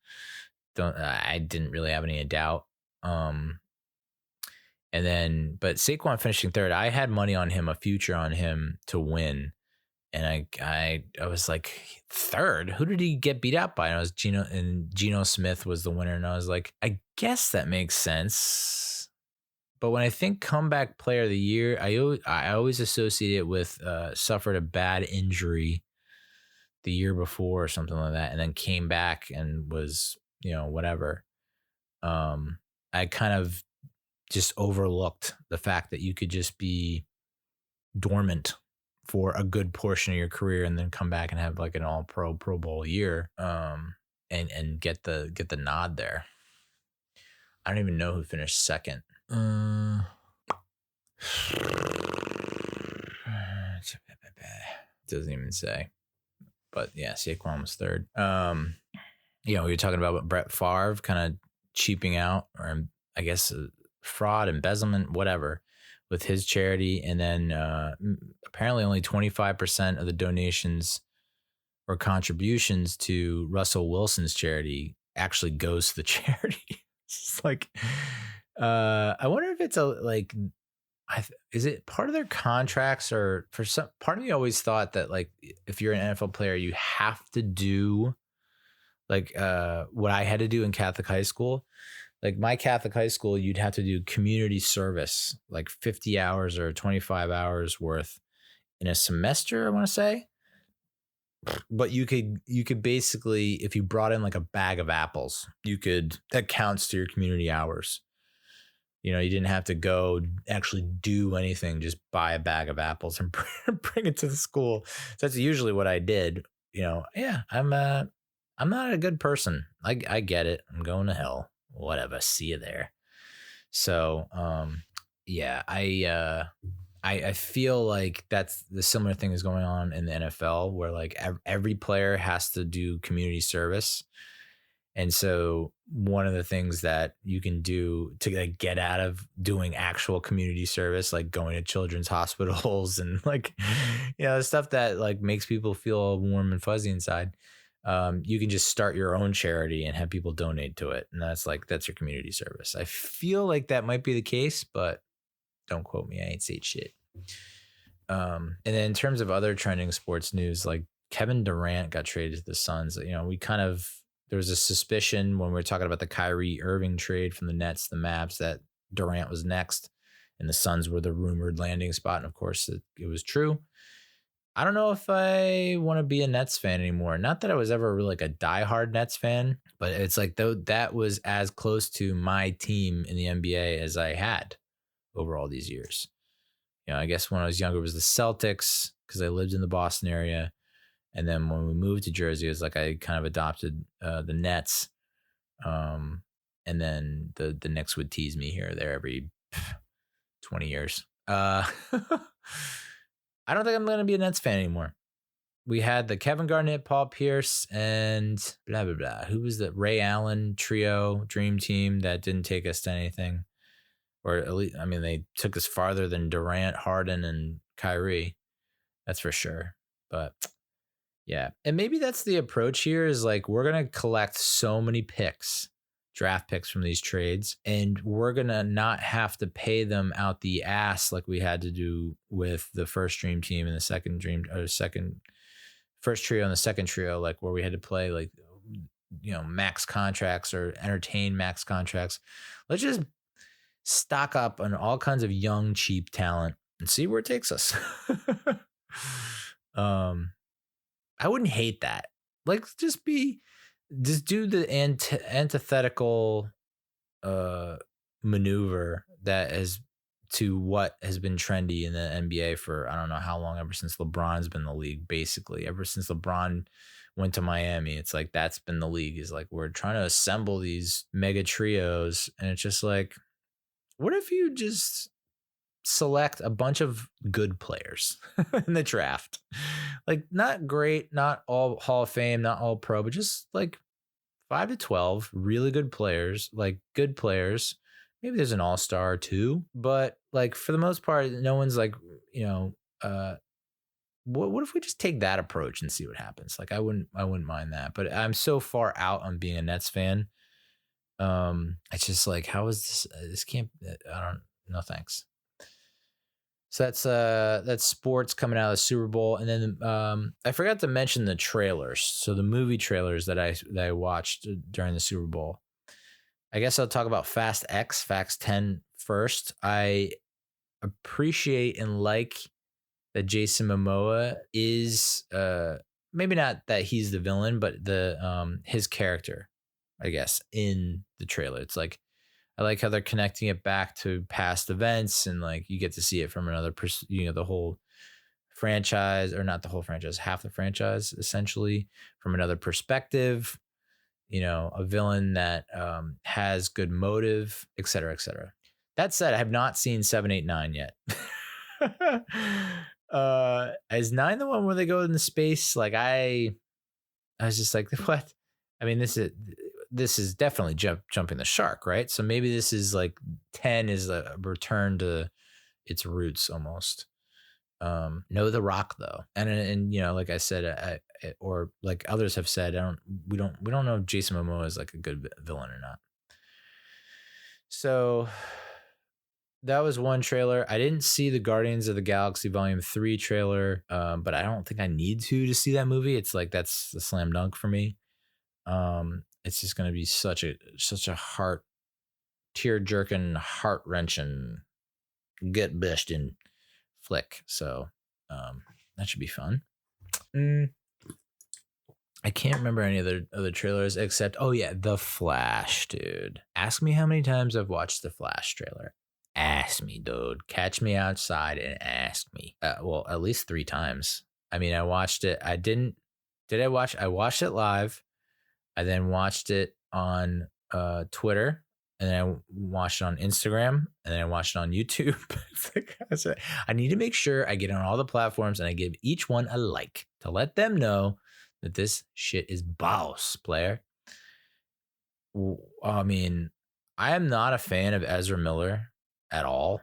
didn't really have any doubt. But Saquon finishing third, I had money on him, a future on him to win. And I was like, third? Who did he get beat out by? And it was Geno Smith was the winner. And I was like, I guess that makes sense. But when I think Comeback Player of the Year, I always associate it with suffered a bad injury the year before or something like that, and then came back and was, whatever. I kind of just overlooked the fact that you could just be dormant for a good portion of your career and then come back and have like an all Pro Bowl year, and get the nod there. I don't even know who finished second. Doesn't even say. But yeah, Saquon was third. We were talking about Brett Favre kind of cheaping out, or I guess fraud, embezzlement, whatever, with his charity. And then apparently only 25% of the donations or contributions to Russell Wilson's charity actually goes to the charity. It's like, I wonder if it's is it part of their contracts, or for some part of me always thought that like if you're an NFL player, you have to do like what I had to do in Catholic high school. Like my Catholic high school, you'd have to do community service, like 50 hours or 25 hours worth in a semester, I want to say. But you could basically, if you brought in like a bag of apples, that counts to your community hours. You know, you didn't have to go actually do anything, just buy a bag of apples and bring it to the school. So that's usually what I did. You know, yeah, I'm not a good person. I get it. I'm going to hell. Whatever. See you there. So, yeah, I feel like that's the similar thing is going on in the NFL, where like every player has to do community service. And so one of the things that you can do to like get out of doing actual community service, like going to children's hospitals and like, you know, stuff that like makes people feel warm and fuzzy inside. You can just start your own charity and have people donate to it. And that's your community service. I feel like that might be the case, but don't quote me. I ain't say shit. And then in terms of other trending sports news, like Kevin Durant got traded to the Suns. You know, there was a suspicion when we were talking about the Kyrie Irving trade from the Nets, the Mavs, that Durant was next and the Suns were the rumored landing spot. And of course it was true. I don't know if I want to be a Nets fan anymore. Not that I was ever really like a diehard Nets fan, but it's like that was as close to my team in the NBA as I had over all these years. You know, I guess when I was younger it was the Celtics because I lived in the Boston area. And then when we moved to Jersey, it was like I kind of adopted the Nets. And then the Knicks would tease me here or there every 20 years. I don't think I'm going to be a Nets fan anymore. We had the Kevin Garnett, Paul Pierce, and blah, blah, blah. Who was the Ray Allen trio, dream team that didn't take us to anything? Or at least, I mean, they took us farther than Durant, Harden, and Kyrie. That's for sure. But yeah. And maybe that's the approach here is like, we're going to collect so many picks, draft picks from these trades, and we're going to not have to pay them out the ass like we had to do with the first dream team and the first trio and the second trio, like where we had to play like, you know, max contracts or entertain max contracts. Let's just stock up on all kinds of young, cheap talent and see where it takes us. I wouldn't hate that. Like, just do the antithetical maneuver that is to what has been trendy in the NBA for I don't know how long, ever since LeBron's been in the league, basically. Ever since LeBron went to Miami, it's like that's been the league, is like we're trying to assemble these mega trios. And it's just like, what if you just select a bunch of good players in the draft? Like, not great, not all Hall of Fame, not all pro, but just like 5 to 12 really good players, like good players. Maybe there's an all-star too, but like for the most part, no one's like, you know, what if we just take that approach and see what happens? Like I wouldn't mind that, but I'm so far out on being a Nets fan. It's just like, how is this? This can't. No thanks. So that's sports coming out of the Super Bowl, and then I forgot to mention the trailers. So the movie trailers that I watched during the Super Bowl. I guess I'll talk about Fast 10 first. I appreciate and like that Jason Momoa is maybe not that he's the villain, but the his character, I guess, in the trailer. It's like, I like how they're connecting it back to past events, and like you get to see it from another the whole franchise, or not the whole franchise, half the franchise essentially, from another perspective. You know, a villain that has good motive, et cetera, et cetera. That said, I have not seen 7, 8, 9 yet. Is 9 the one where they go into space? Like I was just like, what? I mean, this is definitely jumping the shark, right? So maybe this is like 10 is a return to its roots almost. No The Rock though, and you know, like I said, or like others have said, we don't know if Jason Momoa is like a good villain or not. So that was one trailer. I didn't see the Guardians of the Galaxy Volume 3 trailer, but I don't think I need to see that movie. It's like that's a slam dunk for me. It's just gonna be such a heart tear jerking, heart wrenching, gut busting flick. So that should be fun. I can't remember any other trailers except, oh yeah, The Flash, dude. Ask me how many times I've watched The Flash trailer. Ask me, dude. Catch me outside and ask me. Well, at least 3 times. I mean, I watched it. I watched it live. I then watched it on Twitter, and then I watched it on Instagram, and then I watched it on YouTube. It's like, I need to make sure I get on all the platforms and I give each one a like to let them know that this shit is boss, player. I mean, I am not a fan of Ezra Miller at all,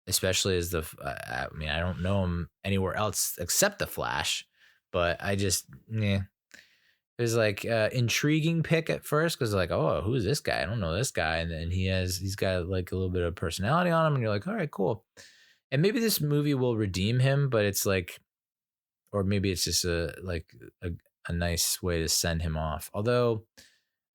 especially as I mean, I don't know him anywhere else except The Flash, but I just, it was like intriguing pick at first because like, oh, who's this guy? I don't know this guy, and then he's got like a little bit of personality on him, and you're like, all right, cool. And maybe this movie will redeem him, but it's like, or maybe it's just a nice way to send him off. Although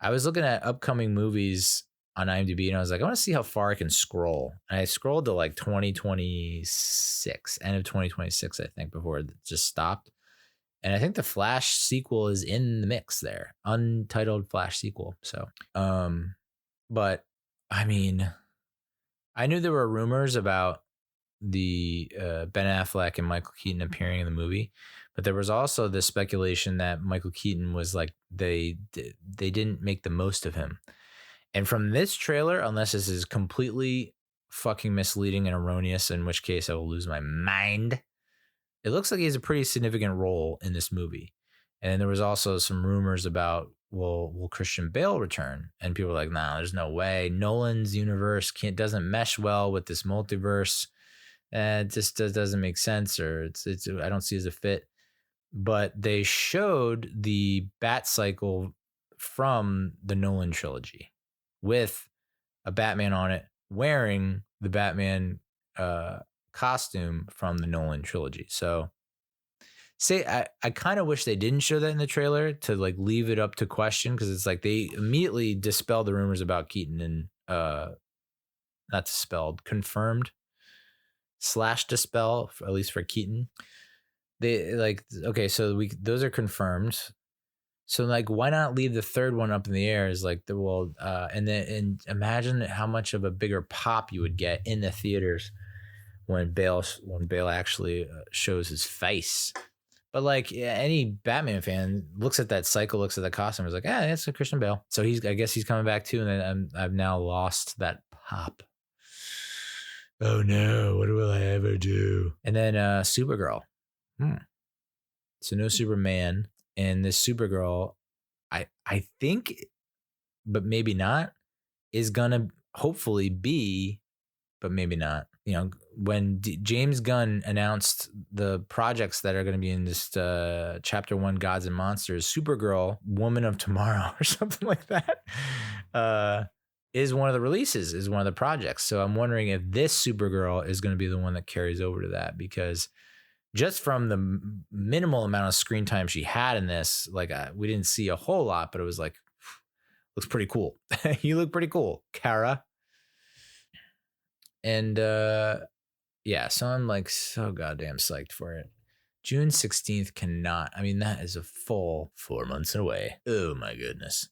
I was looking at upcoming movies on IMDb and I was like, I want to see how far I can scroll. And I scrolled to like 2026, end of 2026, I think, before it just stopped. And I think the Flash sequel is in the mix there, untitled Flash sequel. So, but I mean, I knew there were rumors about the Ben Affleck and Michael Keaton appearing in the movie, but there was also this speculation that Michael Keaton was like they didn't make the most of him. And from this trailer, unless this is completely fucking misleading and erroneous, in which case I will lose my mind, it looks like he has a pretty significant role in this movie. And there was also some rumors about, well, will Christian Bale return? And people were like, nah, there's no way. Nolan's universe doesn't mesh well with this multiverse. It just doesn't make sense, or it's I don't see it as a fit. But they showed the Bat Cycle from the Nolan trilogy with a Batman on it wearing the Batman costume from the Nolan trilogy. So I kind of wish they didn't show that in the trailer to like leave it up to question, because it's like they immediately dispelled the rumors about Keaton and not dispelled, confirmed / dispel, at least for Keaton. They like, okay, so those are confirmed. So like, why not leave the third one up in the air? Is like and imagine how much of a bigger pop you would get in the theaters when Bale actually shows his face. But like, yeah, any Batman fan looks at that cycle, looks at the costume, is like, that's a Christian Bale. So I guess he's coming back too, and then I've now lost that pop. Oh no, what will I ever do? And then Supergirl. So no Superman, and this Supergirl, I think, but maybe not, is gonna hopefully be, but maybe not. You know, when James Gunn announced the projects that are going to be in this Chapter 1 Gods and Monsters, Supergirl, Woman of Tomorrow, or something like that, is one of the releases, is one of the projects. So I'm wondering if this Supergirl is going to be the one that carries over to that, because just from the minimal amount of screen time she had in this, like we didn't see a whole lot, but it was like, looks pretty cool. You look pretty cool, Kara. And yeah, so I'm like so goddamn psyched for it. June 16th cannot, I mean, that is a full 4 months away. Oh my goodness.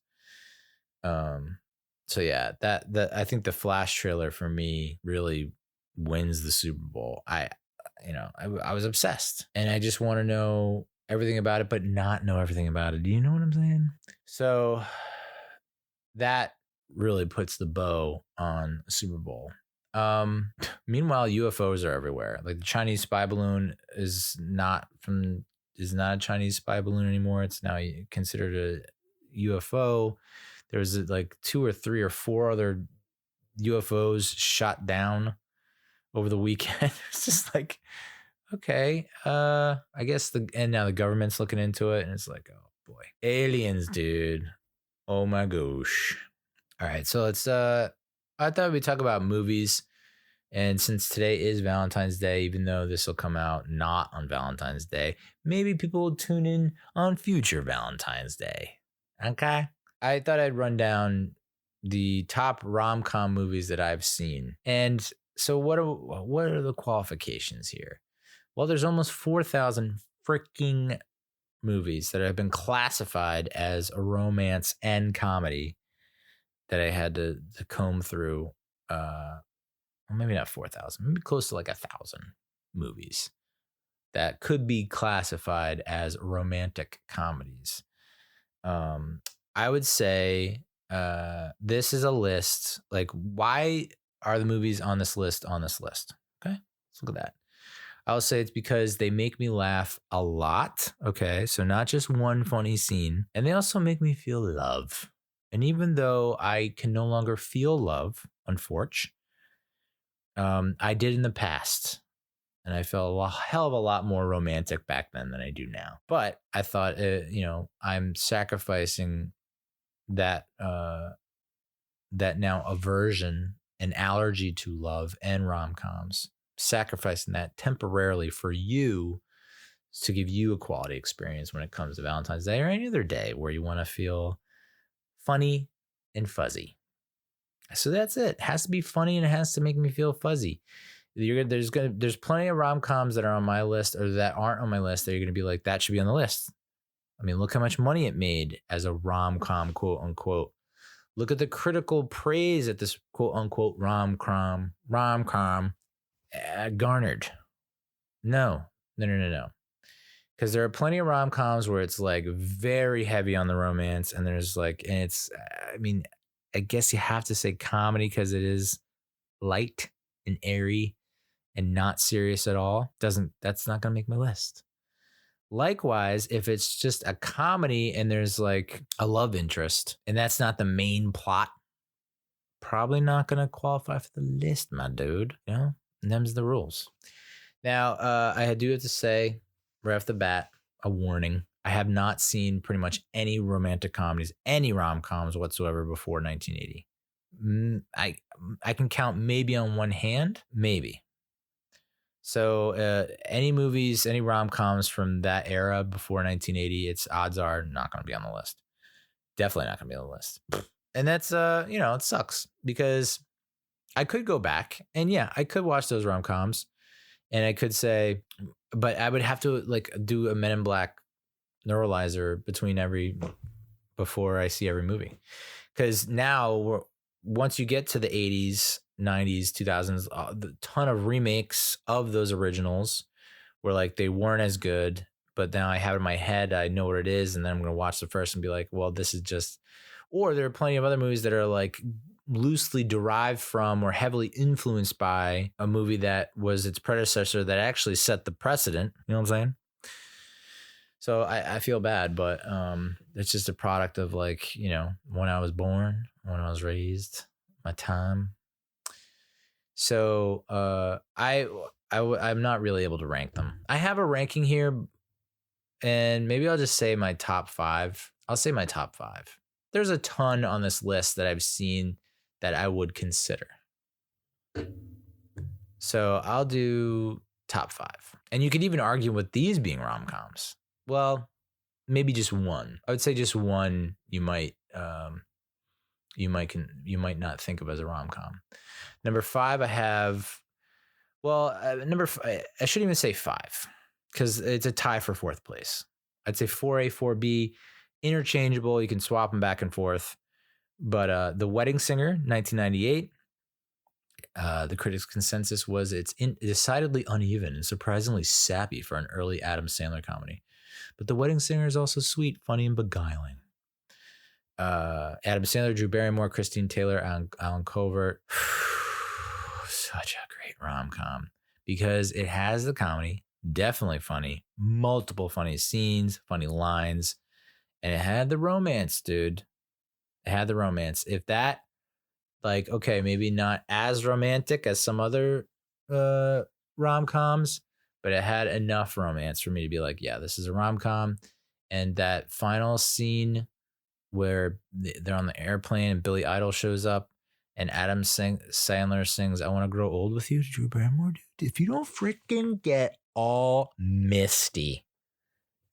So yeah, that I think the Flash trailer for me really wins the Super Bowl. I was obsessed, and I just want to know everything about it, but not know everything about it. Do you know what I'm saying? So that really puts the bow on Super Bowl. Meanwhile, UFOs are everywhere. Like the Chinese spy balloon is not a Chinese spy balloon anymore. It's now considered a UFO. There's like 2 or 3 or 4 other UFOs shot down over the weekend. It's just like, okay, I guess and now the government's looking into it, and it's like, oh boy, aliens, dude. Oh my gosh. All right, so let's I thought we'd talk about movies. And since today is Valentine's Day, even though this will come out not on Valentine's Day, maybe people will tune in on future Valentine's Day. Okay? I thought I'd run down the top rom-com movies that I've seen. And so what are the qualifications here? Well, there's almost 4,000 freaking movies that have been classified as a romance and comedy that I had to comb through. Well, maybe not 4,000, maybe close to like 1,000 movies that could be classified as romantic comedies. I would say this is a list. Like, why are the movies on this list on this list? Okay, let's look at that. I'll say it's because they make me laugh a lot. Okay, so not just one funny scene. And they also make me feel love. And even though I can no longer feel love, unfortunately, I did in the past, and I felt a hell of a lot more romantic back then than I do now. But I thought, I'm sacrificing that now aversion and allergy to love and rom-coms, sacrificing that temporarily for you to give you a quality experience when it comes to Valentine's Day or any other day where you want to feel funny and fuzzy. So that's it. It has to be funny and it has to make me feel fuzzy. There's plenty of rom-coms that are on my list or that aren't on my list that you're going to be like, that should be on the list. I mean, look how much money it made as a rom-com, quote unquote. Look at the critical praise that this quote unquote rom-com garnered. No. Because there are plenty of rom-coms where it's like very heavy on the romance, and there's like, and it's, I guess you have to say comedy because it is light and airy and not serious at all. That's not going to make my list. Likewise, if it's just a comedy and there's like a love interest and that's not the main plot, probably not going to qualify for the list, my dude. You know, and them's the rules. Now, I do have to say right off the bat, a warning. I have not seen pretty much any romantic comedies, any rom-coms whatsoever before 1980. I can count maybe on one hand, maybe. So any movies, any rom-coms from that era before 1980, its odds are not going to be on the list. Definitely not going to be on the list. And that's, it sucks because I could go back and yeah, I could watch those rom-coms and I could say, but I would have to like do a Men in Black neuralizer before I see every movie. Because now once you get to the 80s, 90s, 2000s, a ton of remakes of those originals where like they weren't as good, but now I have it in my head, I know what it is, and then I'm going to watch the first and be like, well, this is just, or there are plenty of other movies that are like loosely derived from or heavily influenced by a movie that was its predecessor that actually set the precedent. You know what I'm saying? So I feel bad, but it's just a product of like, when I was born, when I was raised, my time. So I'm not really able to rank them. I have a ranking here, and maybe I'll just say my top 5. I'll say my top 5. There's a ton on this list that I've seen that I would consider. So I'll do top 5. And you could even argue with these being rom-coms. Well, maybe just one. I would say just one you might not think of as a rom-com. Number 5, I have, I shouldn't even say 5 because it's a tie for 4th place. I'd say 4A, 4B, interchangeable. You can swap them back and forth. But The Wedding Singer, 1998. The critics' consensus was it's decidedly uneven and surprisingly sappy for an early Adam Sandler comedy. But The Wedding Singer is also sweet, funny, and beguiling. Adam Sandler, Drew Barrymore, Christine Taylor, Alan Covert. Such a great rom-com because it has the comedy, definitely funny, multiple funny scenes, funny lines, and it had the romance, dude. It had the romance. If that, like, okay, maybe not as romantic as some other rom-coms, but it had enough romance for me to be like, yeah, this is a rom-com. And that final scene where they're on the airplane and Billy Idol shows up and Adam Sandler sings "I Want to Grow Old with You" to Drew Barrymore, dude. If you don't freaking get all misty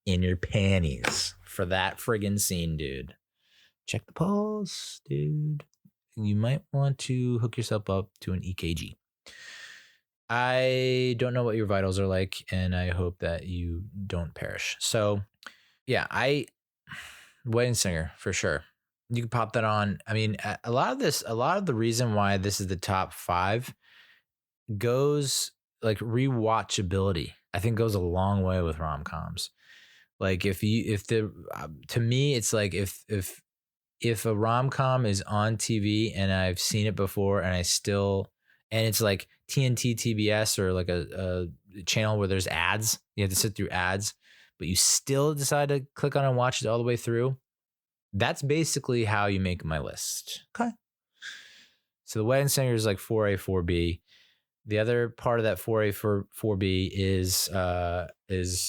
in your panties for that friggin' scene, dude, check the pulse, dude. You might want to hook yourself up to an EKG. I don't know what your vitals are like, and I hope that you don't perish. So, yeah, Wedding Singer for sure. You can pop that on. I mean, a lot of the reason why this is the top 5 goes like rewatchability. I think goes a long way with rom-coms. Like to me, it's like if a rom-com is on TV and I've seen it before and and it's like TNT, TBS, or like a channel where there's ads, you have to sit through ads, but you still decide to click on and watch it all the way through. That's basically how you make my list. Okay. So the Wedding Singer is like 4A, 4B. The other part of that 4A, 4B is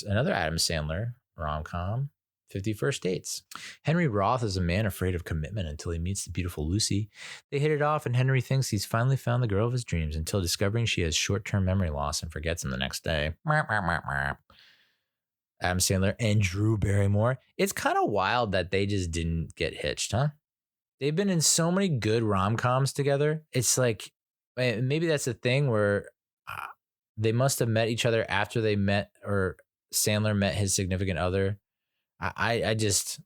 another Adam Sandler rom-com, 50 First Dates. Henry Roth is a man afraid of commitment until he meets the beautiful Lucy. They hit it off, and Henry thinks he's finally found the girl of his dreams until discovering she has short-term memory loss and forgets him the next day. Adam Sandler and Drew Barrymore. It's kind of wild that they just didn't get hitched, huh? They've been in so many good rom-coms together. It's like, maybe that's the thing where they must have met each other after they met, or Sandler met his significant other. It just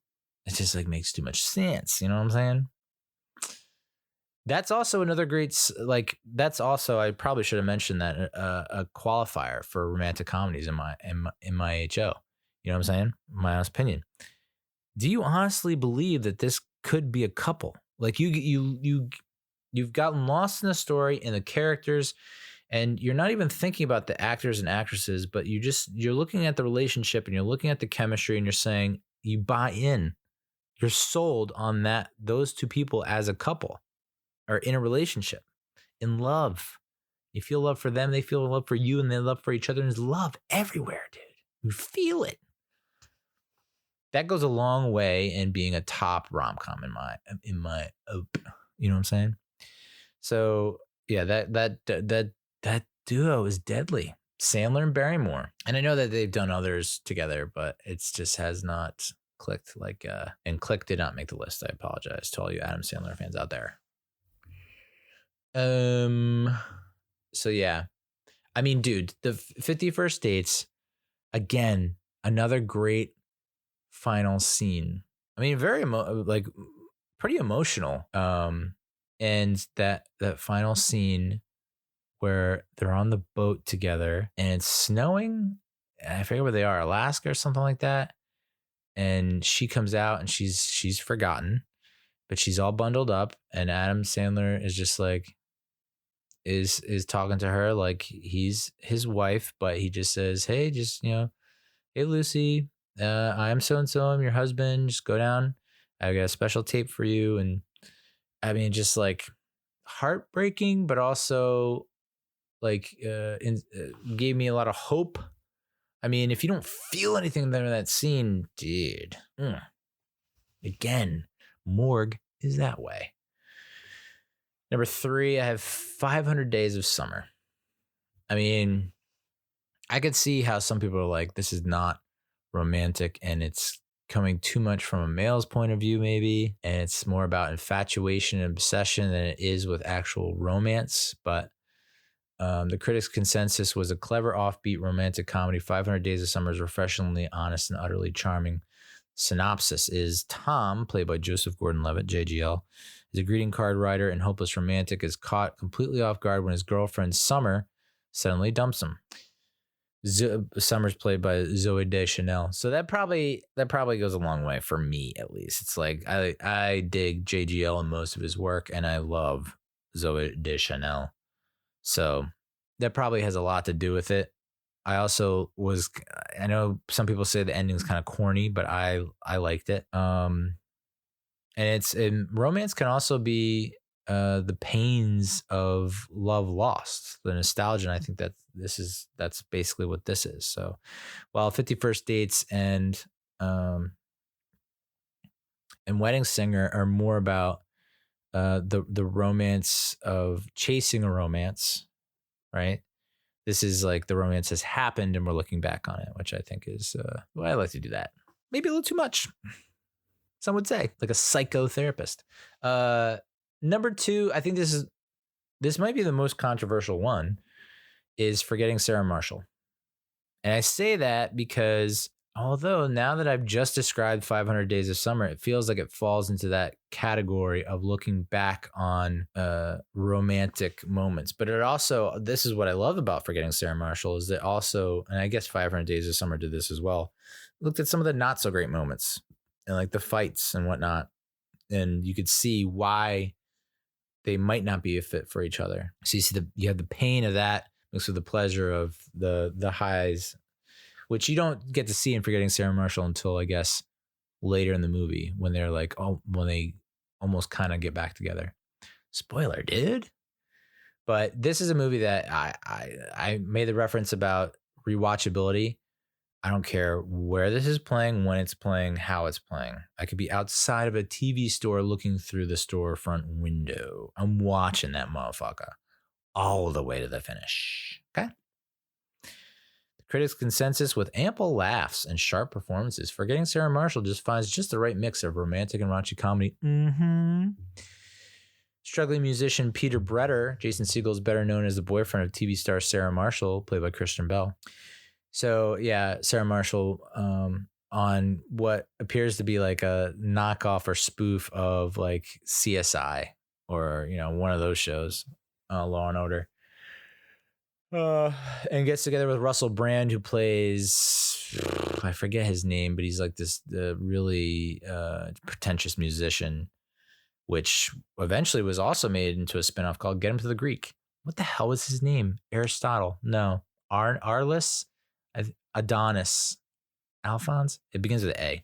like makes too much sense. You know what I'm saying? That's also another great, I probably should have mentioned that a qualifier for romantic comedies in my HO. You know what I'm saying? My honest opinion. Do you honestly believe that this could be a couple? Like you've gotten lost in the story and the characters, and you're not even thinking about the actors and actresses, but you're looking at the relationship and you're looking at the chemistry and you're saying you buy in. You're sold on those two people as a couple, or in a relationship, in love. You feel love for them, they feel love for you, and they love for each other. And there's love everywhere, dude. You feel it. That goes a long way in being a top rom-com in my you know what I'm saying? So yeah, that duo is deadly. Sandler and Barrymore. And I know that they've done others together, but it's just has not clicked and Click did not make the list. I apologize to all you Adam Sandler fans out there. So yeah, I mean, dude, the 50 First Dates, again, another great final scene. I mean, very pretty emotional. And that final scene where they're on the boat together and it's snowing. I forget where they are, Alaska or something like that. And she comes out and she's forgotten, but she's all bundled up, and Adam Sandler is just like, is talking to her like he's his wife, but he just says, hey, just, hey, Lucy, I'm so-and-so, I'm your husband, just go down, I got a special tape for you. And I mean, just like heartbreaking, but also like gave me a lot of hope. I mean, if you don't feel anything there in that scene, dude, again, Morgue is that way. Number 3, I have 500 Days of Summer. I mean, I could see how some people are like, this is not romantic and it's coming too much from a male's point of view, maybe. And it's more about infatuation and obsession than it is with actual romance. But the critics' consensus was a clever, offbeat romantic comedy. 500 Days of Summer is refreshingly honest and utterly charming. Synopsis is Tom, played by Joseph Gordon-Levitt, JGL, is a greeting card writer and hopeless romantic, is caught completely off guard when his girlfriend, Summer, suddenly dumps him. Summer's played by Zoe Deschanel. So that probably goes a long way for me, at least. It's like I dig JGL and most of his work, and I love Zoe Deschanel. So that probably has a lot to do with it. I know some people say the ending's kind of corny, but I liked it. And romance can also be the pains of love lost, the nostalgia. And I think that that's basically what this is. So while 51st Dates and Wedding Singer are more about the romance of chasing a romance, right? This is like the romance has happened and we're looking back on it, which I think is, well, I like to do that. Maybe a little too much. Some would say, like a psychotherapist. Number 2, I think this might be the most controversial one, is Forgetting Sarah Marshall. And I say that because although now that I've just described 500 Days of Summer, it feels like it falls into that category of looking back on romantic moments. But it also, this is what I love about Forgetting Sarah Marshall, is that also, and I guess 500 Days of Summer did this as well, looked at some of the not so great moments and like the fights and whatnot. And you could see why they might not be a fit for each other. So you have the pain of that mixed with the pleasure of the highs, which you don't get to see in Forgetting Sarah Marshall until, I guess, later in the movie when they're like, when they almost kind of get back together. Spoiler, dude. But this is a movie that I made the reference about rewatchability. I don't care where this is playing, when it's playing, how it's playing. I could be outside of a TV store looking through the storefront window. I'm watching that motherfucker all the way to the finish. Okay? The critics' consensus, with ample laughs and sharp performances, Forgetting Sarah Marshall just finds just the right mix of romantic and raunchy comedy. Struggling musician Peter Bretter, Jason Segel is better known as the boyfriend of TV star Sarah Marshall, played by Kristen Bell. So yeah, Sarah Marshall on what appears to be like a knockoff or spoof of like CSI or, one of those shows, Law and Order. And gets together with Russell Brand, who plays, I forget his name, but he's like this really pretentious musician, which eventually was also made into a spinoff called Get Him to the Greek. What the hell was his name? Aristotle? No. Arliss? Adonis, Alphonse. It begins with A.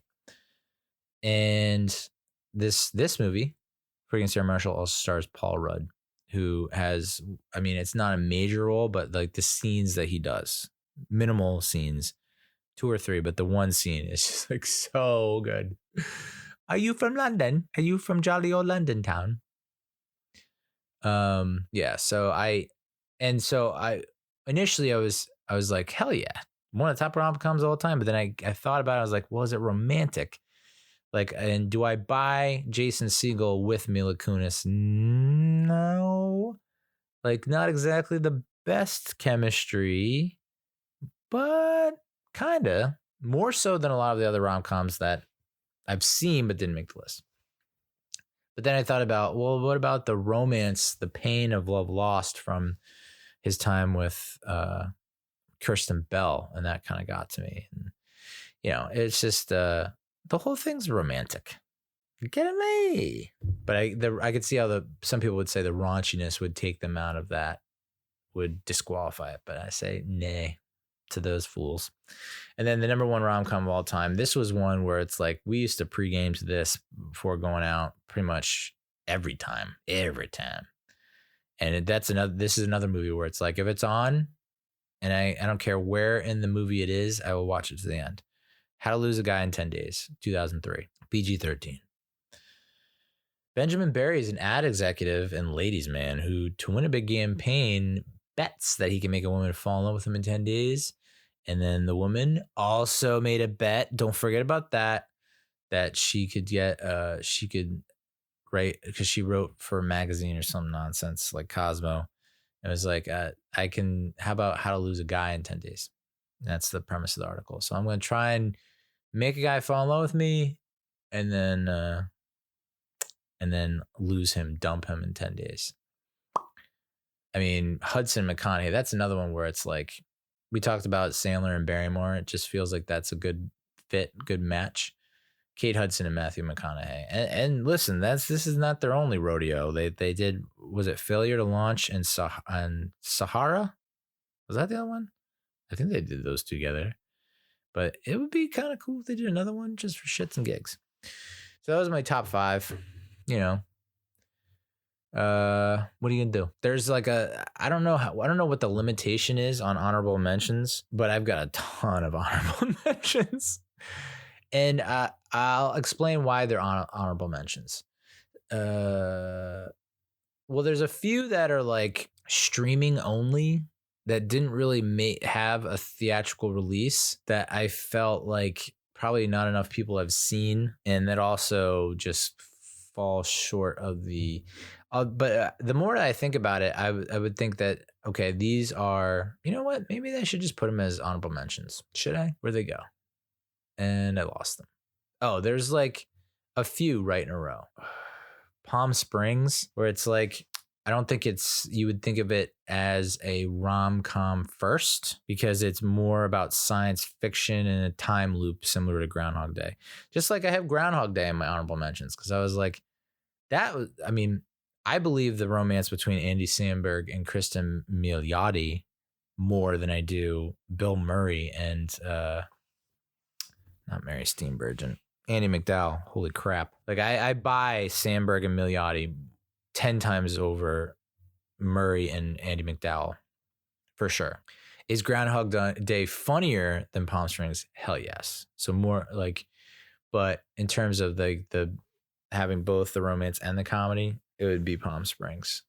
And this movie, Forgetting Sarah Marshall, also stars Paul Rudd, who has, it's not a major role, but like the scenes that he does, minimal scenes, 2 or 3, but the one scene is just like so good. Are you from London? Are you from jolly old London town? Yeah. So initially I was like, hell yeah. One of the top rom-coms all the time. But then I thought about it. I was like, well, is it romantic? Like, and do I buy Jason Segel with Mila Kunis? No. Like, not exactly the best chemistry, but kind of. More so than a lot of the other rom-coms that I've seen but didn't make the list. But then I thought about, well, what about the romance, the pain of love lost from his time with Kristen Bell? And that kind of got to me. And, it's just the whole thing's romantic. You're kidding me? But I could see how some people would say the raunchiness would take them out of that, would disqualify it. But I say nay to those fools. And then the number 1 rom-com of all time. This was one where it's like we used to pregame to this before going out pretty much every time. And this is another movie where it's like if it's on, and I don't care where in the movie it is, I will watch it to the end. How to Lose a Guy in 10 Days, 2003, PG-13. Benjamin Barry is an ad executive and ladies' man who, to win a big campaign, bets that he can make a woman fall in love with him in 10 days. And then the woman also made a bet, don't forget about that she could write, because she wrote for a magazine or some nonsense like Cosmo. It was like, how about How to Lose a Guy in 10 Days? That's the premise of the article. So I'm going to try and make a guy fall in love with me and then lose him, dump him in 10 days. Hudson McConaughey, that's another one where it's like, we talked about Sandler and Barrymore. It just feels like that's a good fit, good match. Kate Hudson and Matthew McConaughey. And listen, this is not their only rodeo. They did, was it Failure to Launch and Sahara? Was that the other one? I think they did those together. But it would be kind of cool if they did another one just for shits and gigs. So that was my top 5, What are you gonna do? There's like I don't know what the limitation is on honorable mentions, but I've got a ton of honorable mentions, and I'll explain why they're honorable mentions. Well, there's a few that are like streaming only that didn't really have a theatrical release that I felt like probably not enough people have seen, and that also just fall short of the. But the more I think about it, I would think that okay, these are, you know what? Maybe I should just put them as honorable mentions. Should I? Where'd they go? And I lost them. Oh, there's like a few right in a row. Palm Springs, where it's like, I don't think you would think of it as a rom-com first because it's more about science fiction and a time loop similar to Groundhog Day. Just like I have Groundhog Day in my honorable mentions because I was like, I believe the romance between Andy Samberg and Kristen Milioti more than I do Bill Murray and not Mary Steenburgen. Andy McDowell, holy crap. Like I buy Samberg and Milioti 10 times over Murray and Andy McDowell for sure. Is Groundhog Day funnier than Palm Springs? Hell yes. So more like, but in terms of the having both the romance and the comedy, it would be Palm Springs.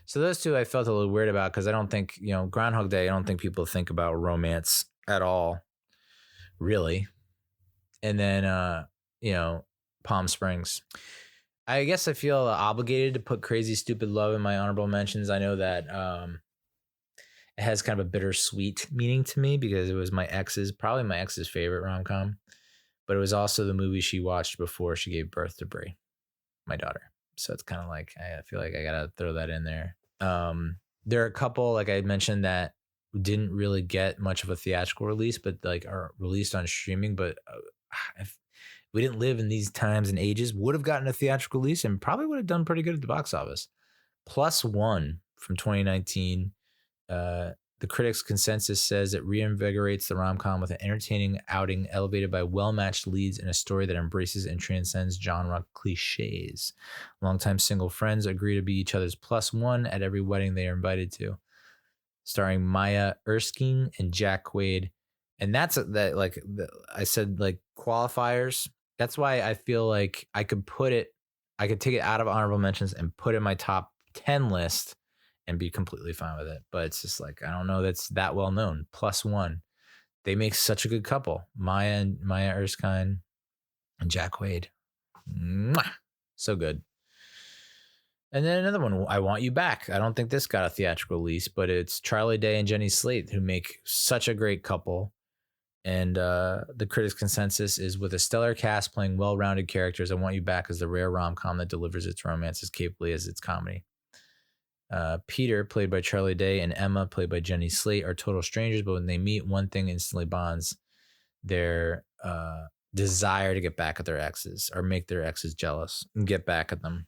So those two I felt a little weird about because I don't think, Groundhog Day, I don't think people think about romance at all, really. And then, Palm Springs. I guess I feel obligated to put Crazy Stupid Love in my honorable mentions. I know that it has kind of a bittersweet meaning to me because it was probably my ex's favorite rom-com, but it was also the movie she watched before she gave birth to Brie, my daughter. So it's kind of like, I feel like I got to throw that in there. There are a couple, like I mentioned, that didn't really get much of a theatrical release, but like are released on streaming. But if we didn't live in these times and ages, would have gotten a theatrical release and probably would have done pretty good at the box office. Plus One from 2019. The critics' consensus says it reinvigorates the rom-com with an entertaining outing elevated by well-matched leads and a story that embraces and transcends genre cliches. Longtime single friends agree to be each other's plus one at every wedding they are invited to. Starring Maya Erskine and Jack Quaid. And I said, like, qualifiers. That's why I feel like I could take it out of honorable mentions and put it in my top 10 list and be completely fine with it. But it's just like, I don't know that's that well known. Plus One. They make such a good couple. Maya Erskine and Jack Quaid. Mwah! So good. And then another one, I Want You Back. I don't think this got a theatrical release, but it's Charlie Day and Jenny Slate, who make such a great couple. And the critics' consensus is with a stellar cast playing well-rounded characters, I Want You Back is the rare rom-com that delivers its romance as capably as its comedy. Peter, played by Charlie Day, and Emma, played by Jenny Slate, are total strangers, but when they meet, one thing instantly bonds: their desire to get back at their exes or make their exes jealous and get back at them.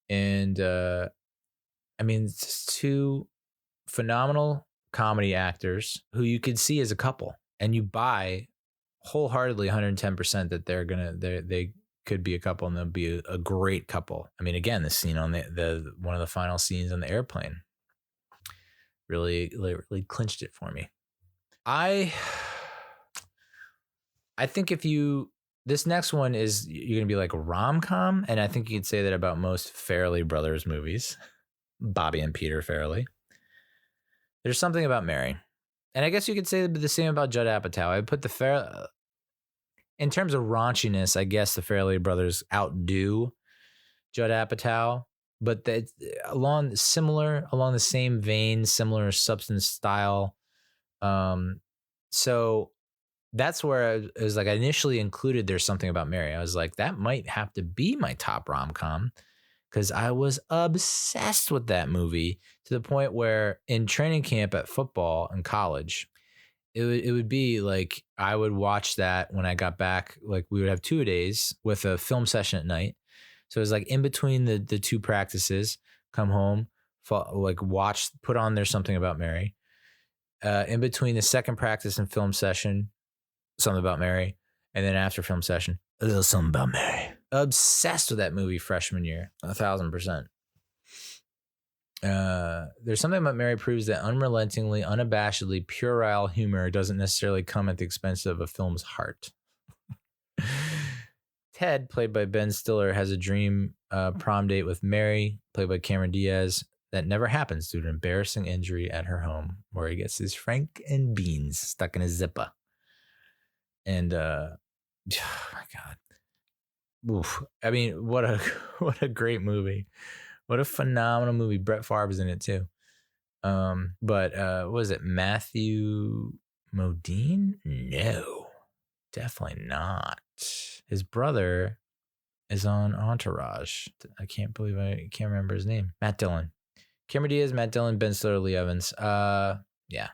And it's just two phenomenal comedy actors who you could see as a couple, and you buy wholeheartedly 110% that they could be a couple and they'll be a great couple. I mean, again, the scene on the one of the final scenes on the airplane really clinched it for me. I think this next one is, you're going to be like rom-com. And I think you could say that about most Farrelly Brothers movies, Bobby and Peter Farrelly. There's something about Mary. And I guess you could say the same about Judd Apatow. I put in terms of raunchiness, I guess the Farrelly Brothers outdo Judd Apatow, but along the same vein, similar substance style. So that's where it was like, I initially included There's Something About Mary. I was like, that might have to be my top rom-com because I was obsessed with that movie to the point where in training camp at football in college, it would be like I would watch that when I got back. Like we would have 2 days with a film session at night. So it was like in between the two practices, come home, put on There's Something About Mary. In between the second practice and film session, Something About Mary. And then after film session, a little Something About Mary. Obsessed with that movie freshman year, 1,000%. There's something about Mary proves that unrelentingly, unabashedly puerile humor doesn't necessarily come at the expense of a film's heart. Ted, played by Ben Stiller, has a dream prom date with Mary, played by Cameron Diaz, that never happens due to an embarrassing injury at her home, where he gets his Frank and beans stuck in his zipper. And oh my God. Oof. I mean, what a great movie. What a phenomenal movie. Brett Favre's in it too. But what was it? Matthew Modine? No, definitely not. His brother is on Entourage. I can't believe I can't remember his name. Matt Dillon. Cameron Diaz, Matt Dillon, Ben Stiller, Lee Evans. Yeah.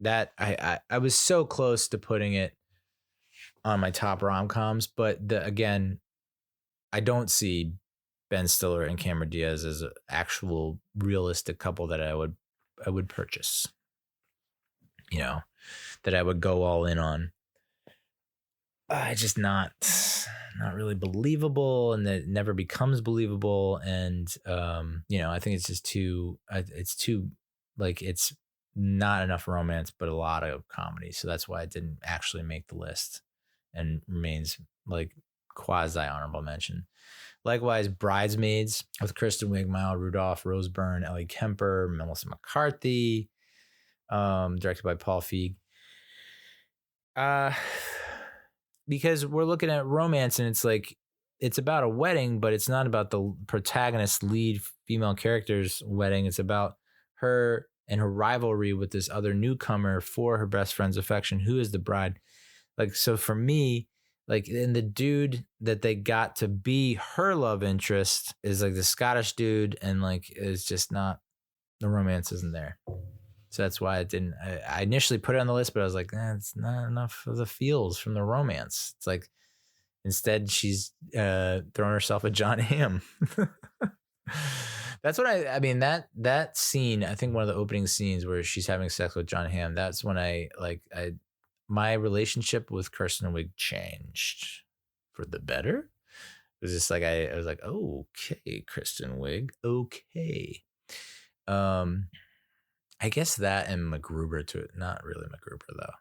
That I was so close to putting it on my top rom-coms, but again, I don't see Ben Stiller and Cameron Diaz as an actual realistic couple that I would purchase. You know, that I would go all in on. It's just not really believable, and that it never becomes believable. And I think it's just too like, it's not enough romance, but a lot of comedy. So that's why it didn't actually make the list and remains like quasi honorable mention. Likewise, Bridesmaids with Kristen Wiig, Maya Rudolph, Rose Byrne, Ellie Kemper, Melissa McCarthy, directed by Paul Feig. Because we're looking at romance, and it's like, it's about a wedding, but it's not about the protagonist lead female character's wedding. It's about her and her rivalry with this other newcomer for her best friend's affection, who is the bride. Like, so for me, like, and the dude that they got to be her love interest is like the Scottish dude, and like, it's just not, the romance isn't there. So that's why I initially put it on the list, but I was like, it's not enough of the feels from the romance. It's like, instead she's throwing herself at John Hamm. That's what I mean, that scene, I think one of the opening scenes where she's having sex with John Hamm, that's when my relationship with Kirsten Wiig changed for the better. It was just like, I was like, okay, Kristen Wiig, okay. I guess that and MacGruber to it. Not really MacGruber though.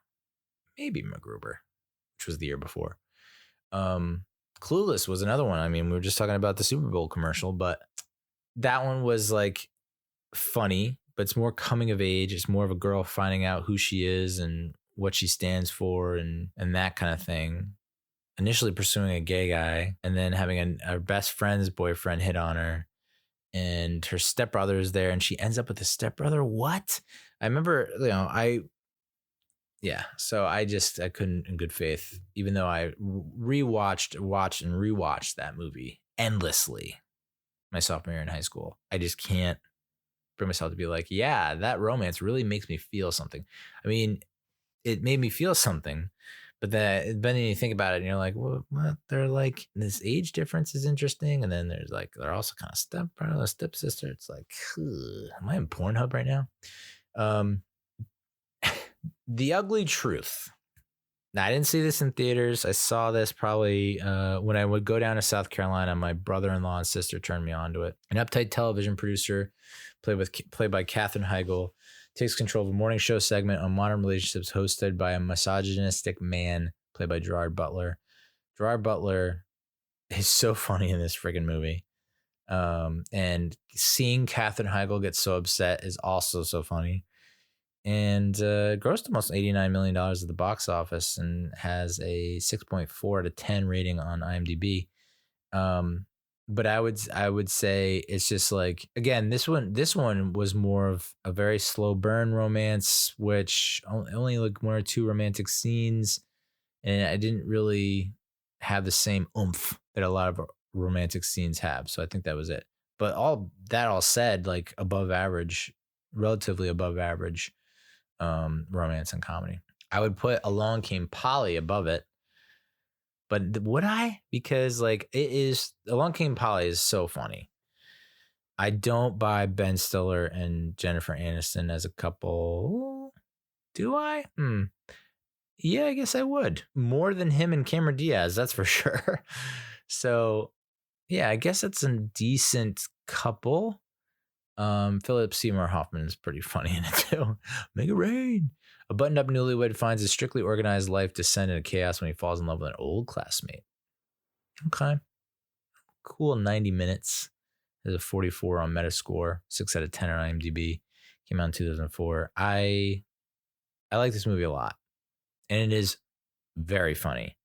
Maybe MacGruber, which was the year before. Clueless was another one. I mean, we were just talking about the Super Bowl commercial, but that one was like funny, but it's more coming of age. It's more of a girl finding out who she is and what she stands for and that kind of thing. Initially pursuing a gay guy, and then having her best friend's boyfriend hit on her, and her stepbrother is there, and she ends up with a stepbrother. What? I remember, so I couldn't in good faith, even though I watched and rewatched that movie endlessly my sophomore year in high school. I just can't bring myself to be like, yeah, that romance really makes me feel something. I mean, it made me feel something, but then you think about it and you're like, well, what? They're like, this age difference is interesting. And then they're also kind of stepbrother, stepsister. It's like, am I in Pornhub right now? The Ugly Truth. Now, I didn't see this in theaters. I saw this probably when I would go down to South Carolina. My brother-in-law and sister turned me on to it. An uptight television producer, played by Katherine Heigl, takes control of a morning show segment on modern relationships hosted by a misogynistic man played by Gerard Butler. Gerard Butler is so funny in this friggin' movie. And seeing Katherine Heigl get so upset is also so funny. And grossed almost $89 million at the box office and has a 6.4 out of 10 rating on IMDb. But I would say it's just like, again, this one was more of a very slow burn romance, which only like one or two romantic scenes, and I didn't really have the same oomph that a lot of romantic scenes have. So I think that was it. But all said, like above average, relatively above average romance and comedy. I would put Along Came Polly above it. But would I? Because like Along Came Polly is so funny. I don't buy Ben Stiller and Jennifer Aniston as a couple. Do I? Yeah, I guess I would. More than him and Cameron Diaz, that's for sure. So yeah, I guess it's a decent couple. Philip Seymour Hoffman is pretty funny in it too. Make it rain. A buttoned-up newlywed finds his strictly organized life descend into chaos when he falls in love with an old classmate. Okay. Cool 90 minutes. There's a 44 on Metascore, 6 out of 10 on IMDb. Came out in 2004. I like this movie a lot. And it is very funny.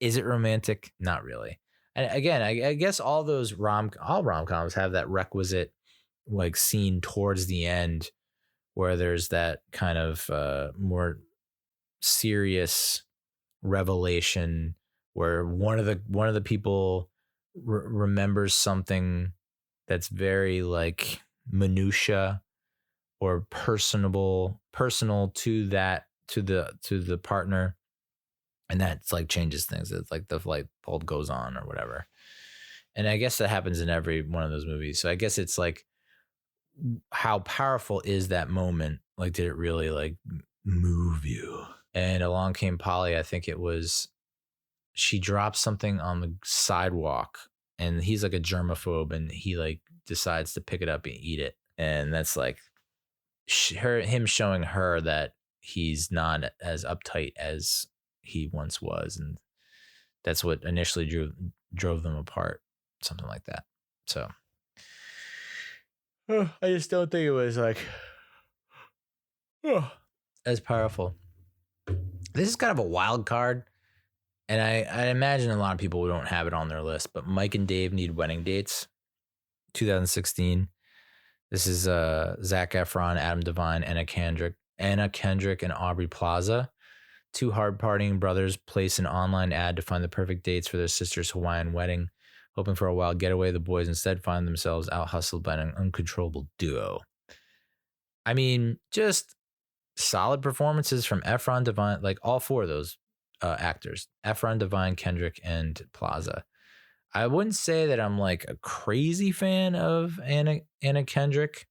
Is it romantic? Not really. And again, I guess all rom-coms have that requisite like scene towards the end where there's that kind of more serious revelation where one of the people remembers something that's very like minutia or personal to the partner, and that's like changes things. It's like the light bulb goes on or whatever. And I guess that happens in every one of those movies. So I guess it's like, how powerful is that moment? Like, did it really like move you? And Along Came Polly, I think it was, she drops something on the sidewalk and he's like a germaphobe and he like decides to pick it up and eat it. And that's like him showing her that he's not as uptight as he once was. And that's what initially drove them apart. Something like that. So I just don't think it was like as powerful. This is kind of a wild card. And I imagine a lot of people don't have it on their list, but Mike and Dave Need Wedding Dates, 2016. This is Zac Efron, Adam Devine, Anna Kendrick, and Aubrey Plaza. Two hard-partying brothers place an online ad to find the perfect dates for their sister's Hawaiian wedding. Hoping for a wild getaway, the boys instead find themselves out-hustled by an uncontrollable duo. I mean, just solid performances from Efron, Devine, like all four of those actors, Efron, Devine, Kendrick, and Plaza. I wouldn't say that I'm like a crazy fan of Anna Kendrick,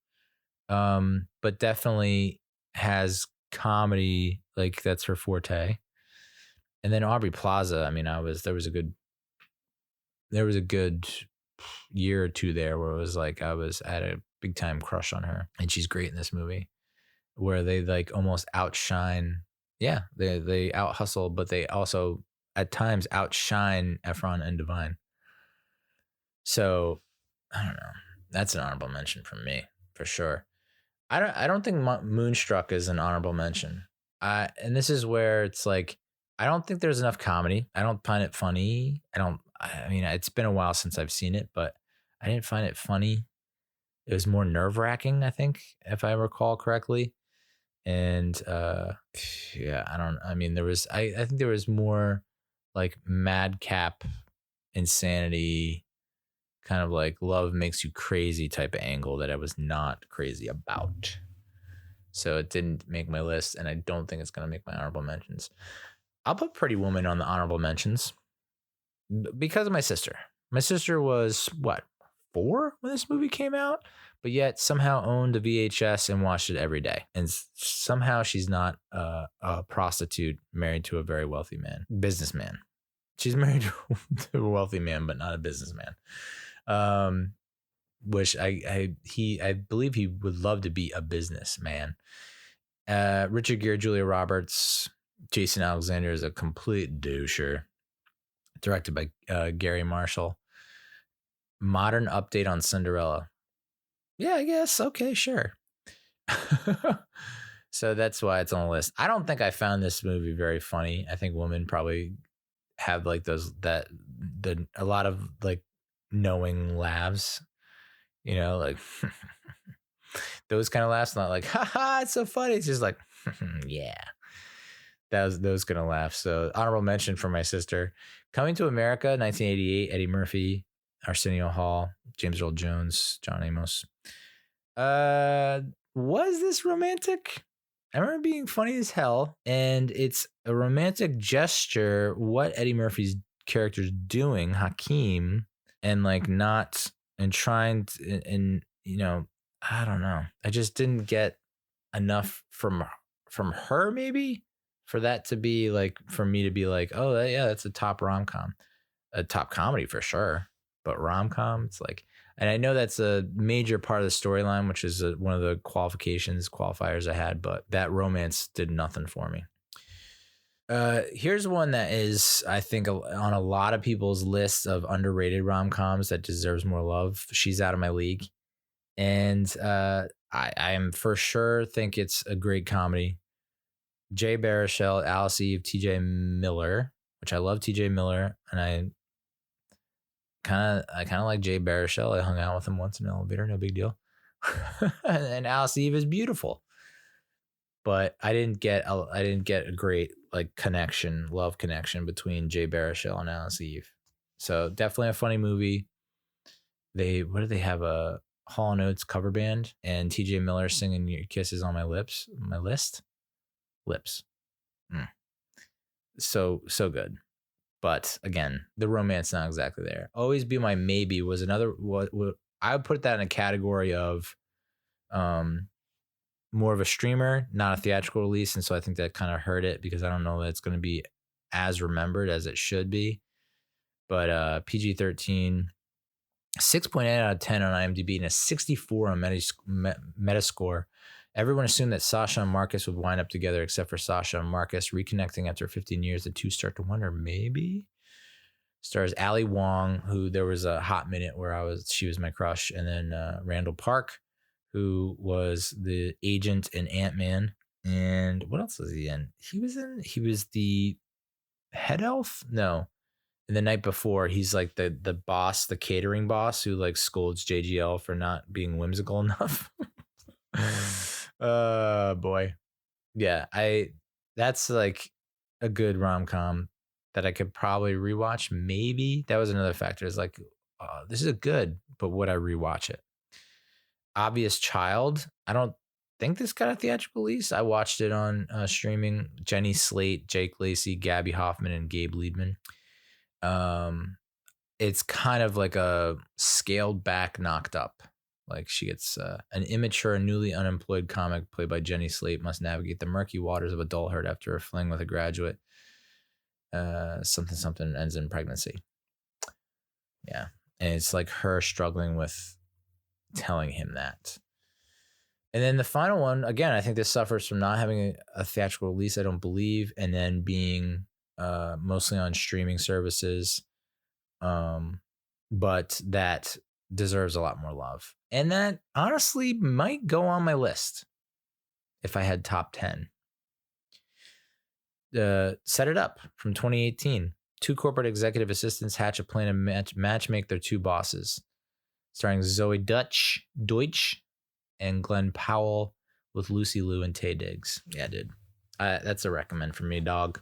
but definitely has comedy, like that's her forte. And then Aubrey Plaza, I mean, there was a good year or two there where it was like I was at a big time crush on her, and she's great in this movie where they like almost outshine. Yeah, they out hustle, but they also at times outshine Efron and Devine. So I don't know. That's an honorable mention from me for sure. I don't think Moonstruck is an honorable mention. And this is where it's like I don't think there's enough comedy. I don't find it funny. I mean, it's been a while since I've seen it, but I didn't find it funny. It was more nerve-wracking, I think, if I recall correctly. And yeah, I think there was more like madcap insanity, kind of like love makes you crazy type of angle that I was not crazy about. So it didn't make my list, and I don't think it's going to make my honorable mentions. I'll put Pretty Woman on the honorable mentions because of my sister. My sister was, 4 when this movie came out, but yet somehow owned a VHS and watched it every day. And somehow she's not a prostitute married to a very wealthy businessman. She's married to a wealthy man, but not a businessman. Which I believe he would love to be a businessman. Richard Gere, Julia Roberts, Jason Alexander is a complete doucher. Directed by Gary Marshall. Modern update on Cinderella. Yeah, I guess. Okay, sure. So that's why it's on the list. I don't think I found this movie very funny. I think women probably have like a lot of like knowing laughs, like those kind of laughs, not like, haha, it's so funny. It's just like, yeah, those kind of laughs. So honorable mention for my sister. Coming to America, 1988, Eddie Murphy, Arsenio Hall, James Earl Jones, John Amos. Was this romantic? I remember being funny as hell, and it's a romantic gesture. What Eddie Murphy's character's doing, Hakeem, and like not and trying to, and I don't know. I just didn't get enough from her, maybe, for that to be like, for me to be like, oh yeah, that's a top rom-com, a top comedy for sure. But rom-com, it's like, And I know that's a major part of the storyline, which is one of the qualifiers I had, but that romance did nothing for me. Here's one that is, I think, on a lot of people's list of underrated rom-coms that deserves more love. She's Out of My League. And I am for sure think it's a great comedy. Jay Baruchel, Alice Eve, TJ Miller, which I love TJ Miller, and I kind of like Jay Baruchel. I hung out with him once in an elevator, no big deal. And Alice Eve is beautiful, but I didn't get a great like love connection between Jay Baruchel and Alice Eve. So definitely a funny movie. What did they have, a Hall & Oates cover band, and TJ Miller singing Your Kisses on My Lips, my lips. So good. But again, the romance not exactly there. Always Be My Maybe was another, what I would put that in a category of more of a streamer, not a theatrical release. And so I think that kind of hurt it, because I don't know that it's going to be as remembered as it should be. But PG-13, 6.8 out of 10 on IMDb, and a 64 on Metascore. Everyone assumed that Sasha and Marcus would wind up together, except for Sasha and Marcus reconnecting after 15 years. The two start to wonder, maybe. Stars Ali Wong, who there was a hot minute where she was my crush, and then Randall Park, who was the agent in Ant-Man. And what else was he in? He was the head elf? No. And the night before, he's like the boss, the catering boss, who like scolds JGL for not being whimsical enough. Boy. Yeah, that's like a good rom-com that I could probably rewatch. Maybe that was another factor. It's like, this is a good, but would I rewatch it? Obvious Child. I don't think this got a theatrical release. I watched it on streaming. Jenny Slate, Jake Lacey, Gabby Hoffman, and Gabe Liedman. It's kind of like a scaled back Knocked Up. Like, she gets an immature, newly unemployed comic played by Jenny Slate must navigate the murky waters of adulthood after a fling with a graduate. Something ends in pregnancy. Yeah. And it's like her struggling with telling him that. And then the final one, again, I think this suffers from not having a theatrical release, I don't believe, and then being mostly on streaming services. But that deserves a lot more love. And that honestly might go on my list if I had top 10. Set It Up from 2018. Two corporate executive assistants hatch a plan to matchmake their two bosses. Starring Zoe Deutsch and Glenn Powell, with Lucy Liu and Taye Diggs. Yeah, dude. That's a recommend for me, dog.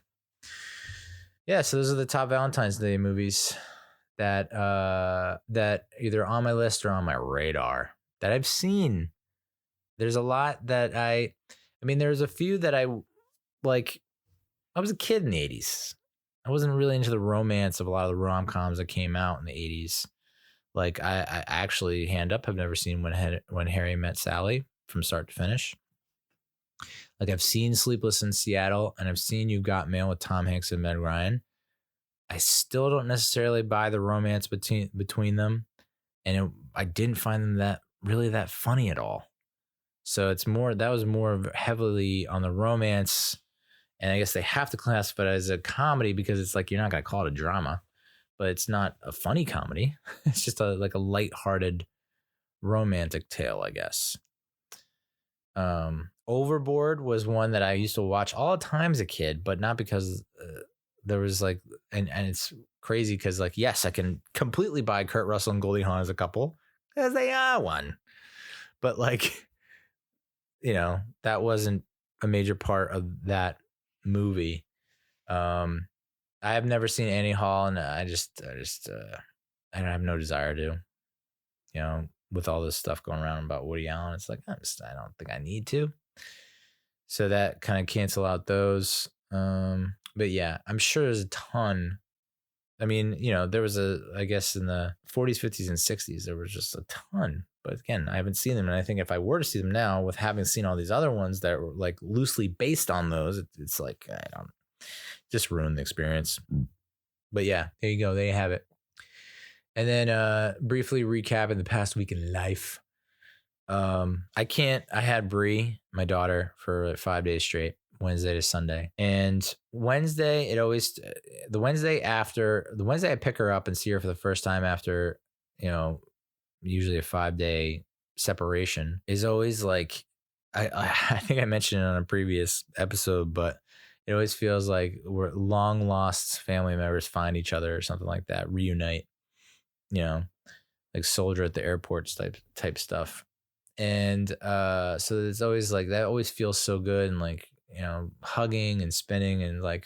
Yeah, so those are the top Valentine's Day movies that either on my list or on my radar that I've seen. There's a lot that I mean, there's a few that I like. I was a kid in the 80s. I wasn't really into the romance of a lot of the rom-coms that came out in the 80s. Like, I actually, hand up, have never seen When Harry Met Sally from start to finish. Like, I've seen Sleepless in Seattle, and I've seen You've Got Mail with Tom Hanks and Meg Ryan. I still don't necessarily buy the romance between them, and I didn't find them that funny at all. So that was more heavily on the romance, and I guess they have to classify it as a comedy because it's like, you're not going to call it a drama, but it's not a funny comedy. It's just a lighthearted romantic tale, I guess. Overboard was one that I used to watch all the time as a kid, but not because there was like, and it's crazy because, like, yes, I can completely buy Kurt Russell and Goldie Hawn as a couple because they are one, but like, that wasn't a major part of that movie. I have never seen Annie Hall, and I don't have no desire to, with all this stuff going around about Woody Allen. It's like, I don't think I need to. So that kind of cancel out those. But yeah, I'm sure there's a ton. I mean, there was I guess in the 40s, 50s, and 60s, there was just a ton. But again, I haven't seen them. And I think if I were to see them now, with having seen all these other ones that were like loosely based on those, it's like, just ruin the experience. But yeah, there you go. There you have it. And then briefly recapping the past week in life. I had Bree, my daughter, for like 5 days straight, Wednesday to Sunday. And Wednesday, the Wednesday I pick her up and see her for the first time after, usually a 5-day separation is always like, I think I mentioned it on a previous episode, but it always feels like we're long lost family members find each other or something like that, reunite, like soldier at the airports type stuff. And so it's always like that always feels so good, and like, hugging and spinning and like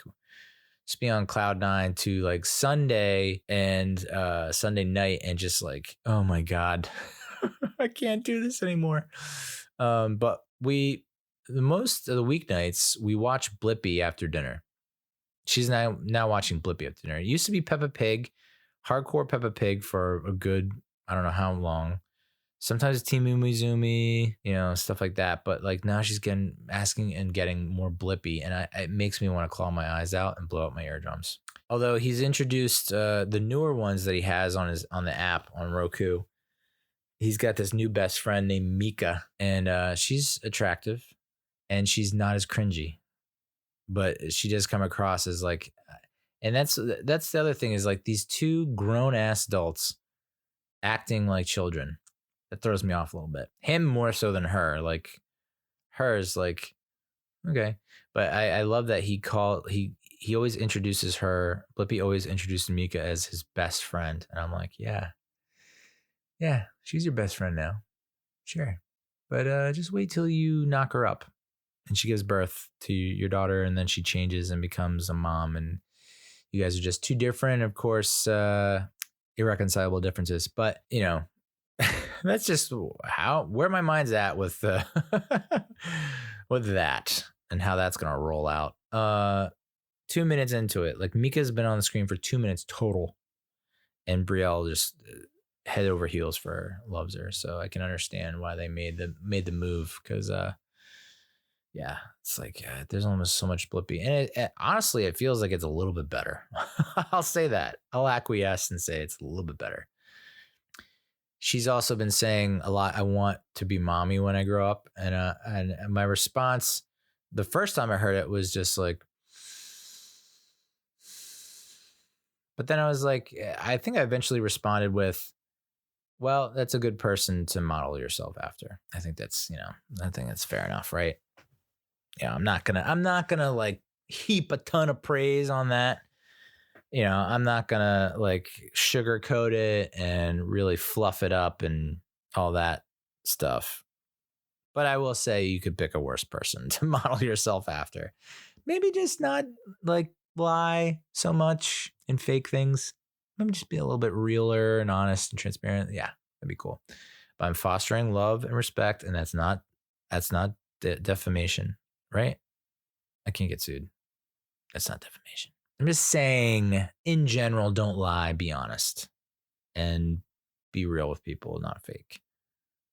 just be on cloud nine to like Sunday and Sunday night and just like, oh my God, I can't do this anymore. But most of the weeknights we watch Blippi after dinner. She's now watching Blippi after dinner. It used to be Peppa Pig, hardcore Peppa Pig for a good, I don't know how long. Sometimes Team Umizoomi, stuff like that. But like now she's asking and getting more Blippi, and it makes me want to claw my eyes out and blow out my eardrums. Although he's introduced the newer ones that he has on the app on Roku. He's got this new best friend named Mika, and she's attractive, and she's not as cringy, but she does come across as like, and that's the other thing is like these two grown ass adults acting like children. That throws me off a little bit. Him more so than her. Like hers, like, okay. But I love that he always introduces her. Blippi always introduces Mika as his best friend. And I'm like, yeah, she's your best friend now. Sure. But just wait till you knock her up and she gives birth to your daughter, and then she changes and becomes a mom, and you guys are just too different. Of course, irreconcilable differences. But, that's just where my mind's at with with that and how that's gonna roll out. 2 minutes into it, like Mika's been on the screen for 2 minutes total, and Brielle just head over heels for her, loves her. So I can understand why they made the move, because it's like there's almost so much Blippi, and it honestly it feels like it's a little bit better. I'll say that. I'll acquiesce and say it's a little bit better. She's also been saying a lot, I want to be mommy when I grow up. And my response, the first time I heard it was just like, but then I was like, I think I eventually responded with, well, that's a good person to model yourself after. I think that's, I think that's fair enough, right? Yeah, I'm not gonna like heap a ton of praise on that. I'm not going to like sugarcoat it and really fluff it up and all that stuff. But I will say you could pick a worse person to model yourself after. Maybe just not like lie so much and fake things. Maybe just be a little bit realer and honest and transparent. Yeah, that'd be cool. But I'm fostering love and respect, and that's not defamation, right? I can't get sued. That's not defamation. I'm just saying, in general, don't lie, be honest, and be real with people, not fake.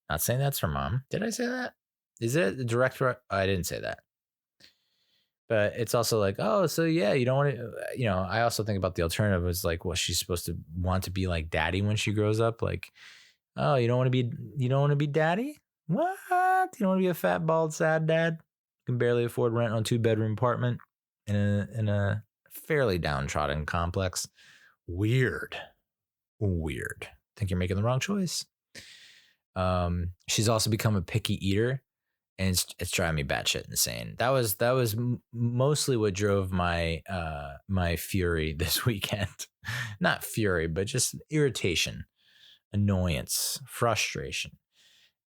Not saying that's her mom. Did I say that? Is it a direct? I didn't say that. But it's also like, oh, so yeah, you don't want to, I also think about the alternative is like, well, she's supposed to want to be like daddy when she grows up. Like, oh, you don't want to be daddy? What? You don't want to be a fat, bald, sad dad? You can barely afford rent on a 2-bedroom apartment in a fairly downtrodden complex. Weird. Think you're making the wrong choice. She's also become a picky eater, and it's driving me batshit insane. That was mostly what drove my my fury this weekend. Not fury, but just irritation, annoyance, frustration.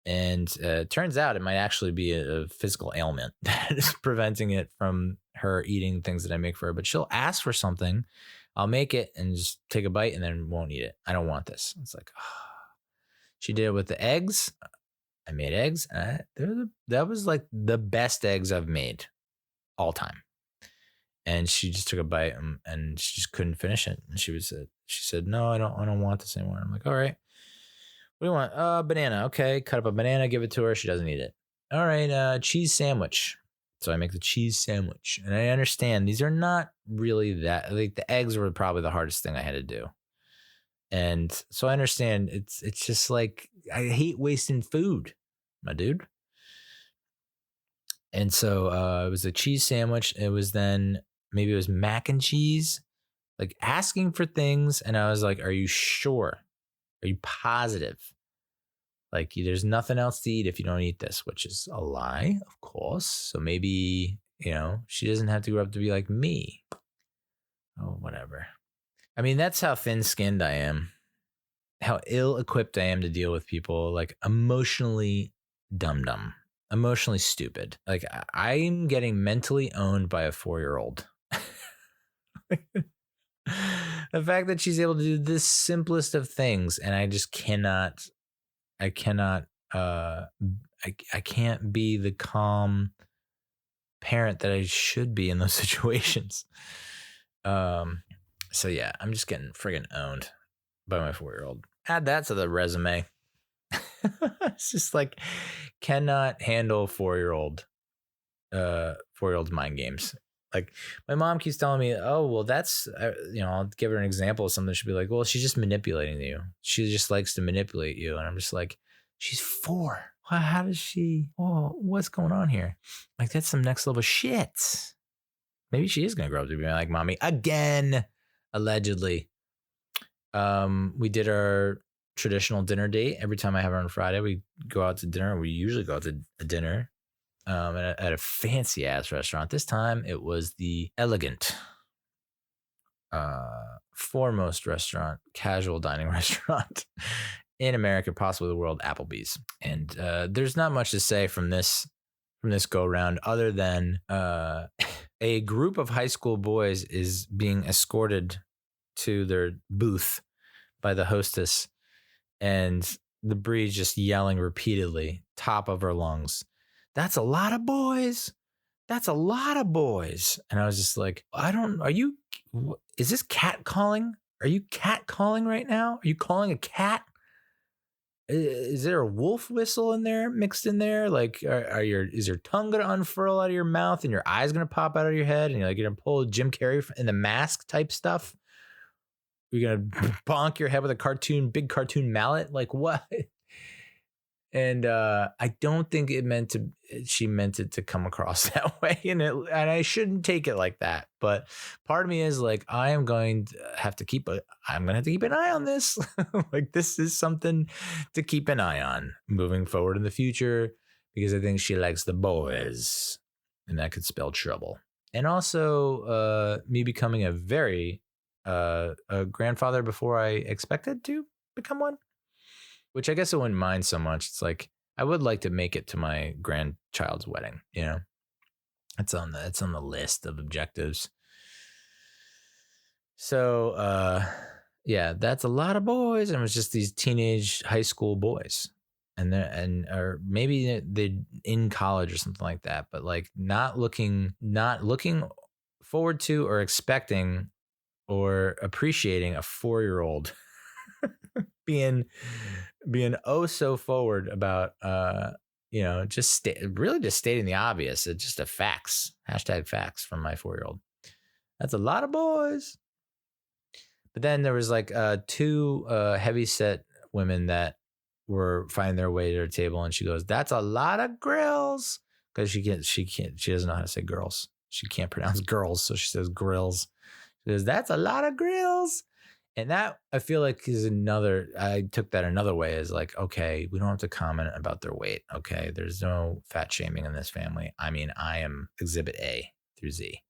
And it turns out it might actually be a physical ailment that is preventing it from her eating things that I make for her. But she'll ask for something, I'll make it and just take a bite and then won't eat it. I don't want this. It's like, She did it with the eggs. I made eggs. That was like the best eggs I've made all time. And she just took a bite and she just couldn't finish it. And she said, no, I don't want this anymore. I'm like, all right. What do you want? Banana. Okay. Cut up a banana, give it to her. She doesn't eat it. All right. Cheese sandwich. So I make the cheese sandwich. And I understand these are not really that. Like the eggs were probably the hardest thing I had to do. And so I understand it's just like, I hate wasting food, my dude. And so it was a cheese sandwich. It was then maybe it was mac and cheese, like asking for things. And I was like, are you sure? Are you positive? Like, there's nothing else to eat if you don't eat this, which is a lie, of course. So maybe, she doesn't have to grow up to be like me. Oh, whatever. I mean, that's how thin-skinned I am. How ill-equipped I am to deal with people, like emotionally dumb, emotionally stupid. Like, I'm getting mentally owned by a 4-year-old. The fact that she's able to do this simplest of things, and I just cannot, I can't be the calm parent that I should be in those situations. So yeah, I'm just getting friggin' owned by my 4-year-old. Add that to the resume. It's just like, cannot handle 4-year-old's mind games. Like, my mom keeps telling me, oh, well, that's, I'll give her an example of something. She'll be like, well, she's just manipulating you. She just likes to manipulate you. And I'm just like, she's 4. How does she, what's going on here? Like, that's some next level shit. Maybe she is going to grow up to be like mommy again, allegedly. We did our traditional dinner date. Every time I have her on Friday, we go out to dinner. We usually go out to a dinner at a fancy ass restaurant. This time it was the elegant, foremost restaurant, casual dining restaurant in America, possibly the world, Applebee's. And there's not much to say from this go round other than a group of high school boys is being escorted to their booth by the hostess, and the Bree's just yelling repeatedly, top of her lungs, "That's a lot of boys. That's a lot of boys." And I was just like, is this cat calling? Are you cat calling right now? Are you calling a cat? Is there a wolf whistle in there mixed in there? Like, is your tongue going to unfurl out of your mouth and your eyes going to pop out of your head? And you're going to pull Jim Carrey in the Mask type stuff? You're going to bonk your head with a big cartoon mallet? Like, what? And I don't think she meant it to come across that way. And I shouldn't take it like that. But part of me is like, I'm going to have to keep an eye on this. Like, this is something to keep an eye on moving forward in the future, because I think she likes the boys, and that could spell trouble. And also me becoming a very a grandfather before I expected to become one. Which I guess I wouldn't mind so much. It's like, I would like to make it to my grandchild's wedding. It's on the list of objectives. So, yeah, that's a lot of boys. And it was just these teenage high school boys, or maybe they're in college or something like that. But like, not looking forward to or expecting or appreciating a 4-year-old being so forward about just stating the obvious. It's just a facts, #facts from my 4-year-old. That's a lot of boys. But then there was like 2 heavy set women that were finding their way to her table, and she goes, "That's a lot of grills," because she doesn't know how to say girls. She can't pronounce girls, so she says grills. She goes, "That's a lot of grills." And that, I feel like, I took that another way as like, okay, we don't have to comment about their weight. Okay, there's no fat shaming in this family. I mean, I am exhibit A through Z.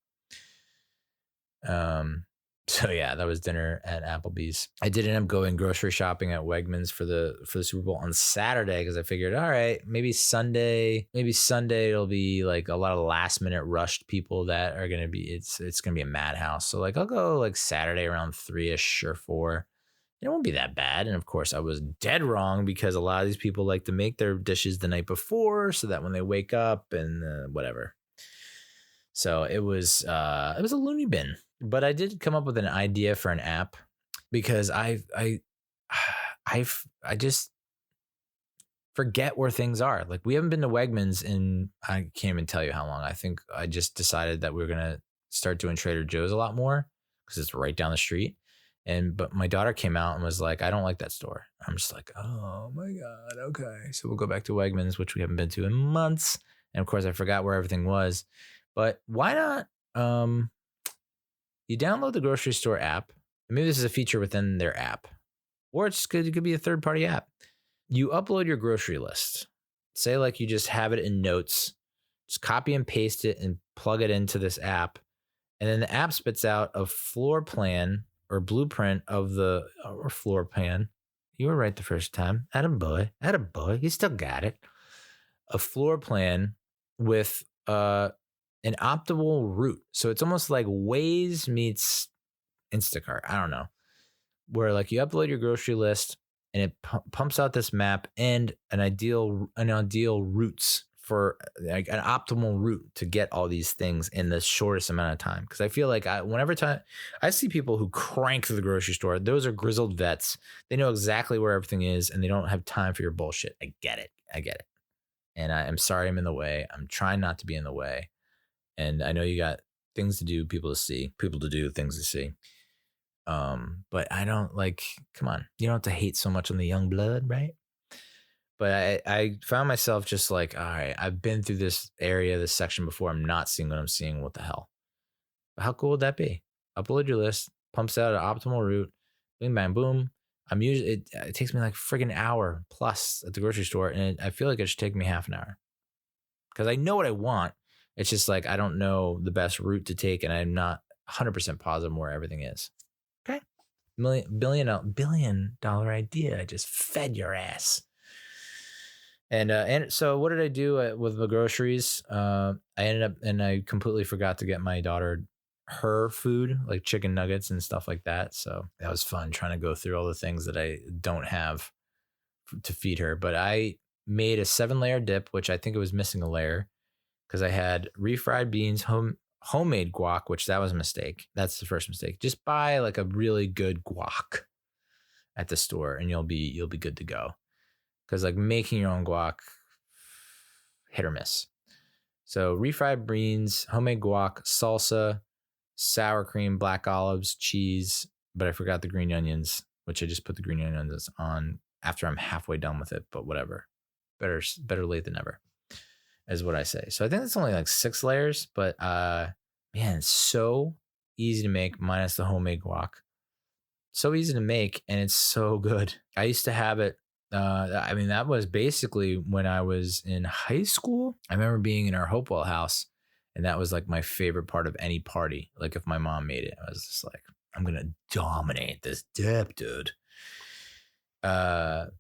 So yeah, that was dinner at Applebee's. I did end up going grocery shopping at Wegmans for the Super Bowl on Saturday, because I figured, all right, maybe Sunday it'll be like a lot of last minute rushed people that are gonna be, it's gonna be a madhouse. So like, I'll go like Saturday around 3ish or 4. It won't be that bad. And of course, I was dead wrong, because a lot of these people like to make their dishes the night before, so that when they wake up and whatever. So it was a loony bin. But I did come up with an idea for an app, because I just forget where things are. Like, we haven't been to Wegmans in, I can't even tell you how long. I think I just decided that we were going to start doing Trader Joe's a lot more, because it's right down the street. But my daughter came out and was like, I don't like that store. I'm just like, oh my God. Okay. So we'll go back to Wegmans, which we haven't been to in months. And of course I forgot where everything was, but why not? You download the grocery store app. Maybe this is a feature within their app, or it could be a third-party app. You upload your grocery list. Say like you just have it in notes, just copy and paste it and plug it into this app. And then the app spits out a floor plan or blueprint of or floor plan. You were right the first time. Attaboy. You still got it. A floor plan with an optimal route. So it's almost like Waze meets Instacart. I don't know. Where like you upload your grocery list and it pumps out this map and an ideal routes for like an optimal route to get all these things in the shortest amount of time. Because I feel like whenever I see people who crank to the grocery store, those are grizzled vets. They know exactly where everything is and they don't have time for your bullshit. I get it. And I'm sorry I'm in the way. I'm trying not to be in the way. And I know you got things to do, people to do, things to see. But I don't come on, you don't have to hate so much on the young blood, right? But I found myself just like, all right, I've been through this section before. I'm not seeing what I'm seeing. What the hell? But how cool would that be? Upload your list, pumps out an optimal route, bing, bang, boom. It takes me like friggin' hour plus at the grocery store. And I feel like it should take me half an hour because I know what I want. It's just like, I don't know the best route to take and I'm not 100% positive where everything is. Okay. Billion dollar idea. I just fed your ass. And so what did I do with the groceries? I ended up, and I completely forgot to get my daughter her food, like chicken nuggets and stuff like that. So that was fun trying to go through all the things that I don't have to feed her. But I made a 7-layer dip, which I think it was missing a layer because I had refried beans, homemade guac, which that was a mistake. That's the first mistake. Just buy like a really good guac at the store and you'll be good to go. Because like making your own guac, hit or miss. So refried beans, homemade guac, salsa, sour cream, black olives, cheese. But I forgot the green onions, which I just put the green onions on after I'm halfway done with it. But whatever, better late than never, is what I say. So I think it's only like 6 layers, but man, it's so easy to make minus the homemade guac. So easy to make and it's so good. I used to have it. I mean, that was basically when I was in high school. I remember being in our Hopewell house and that was like my favorite part of any party. Like if my mom made it, I was just like, I'm going to dominate this dip, dude. And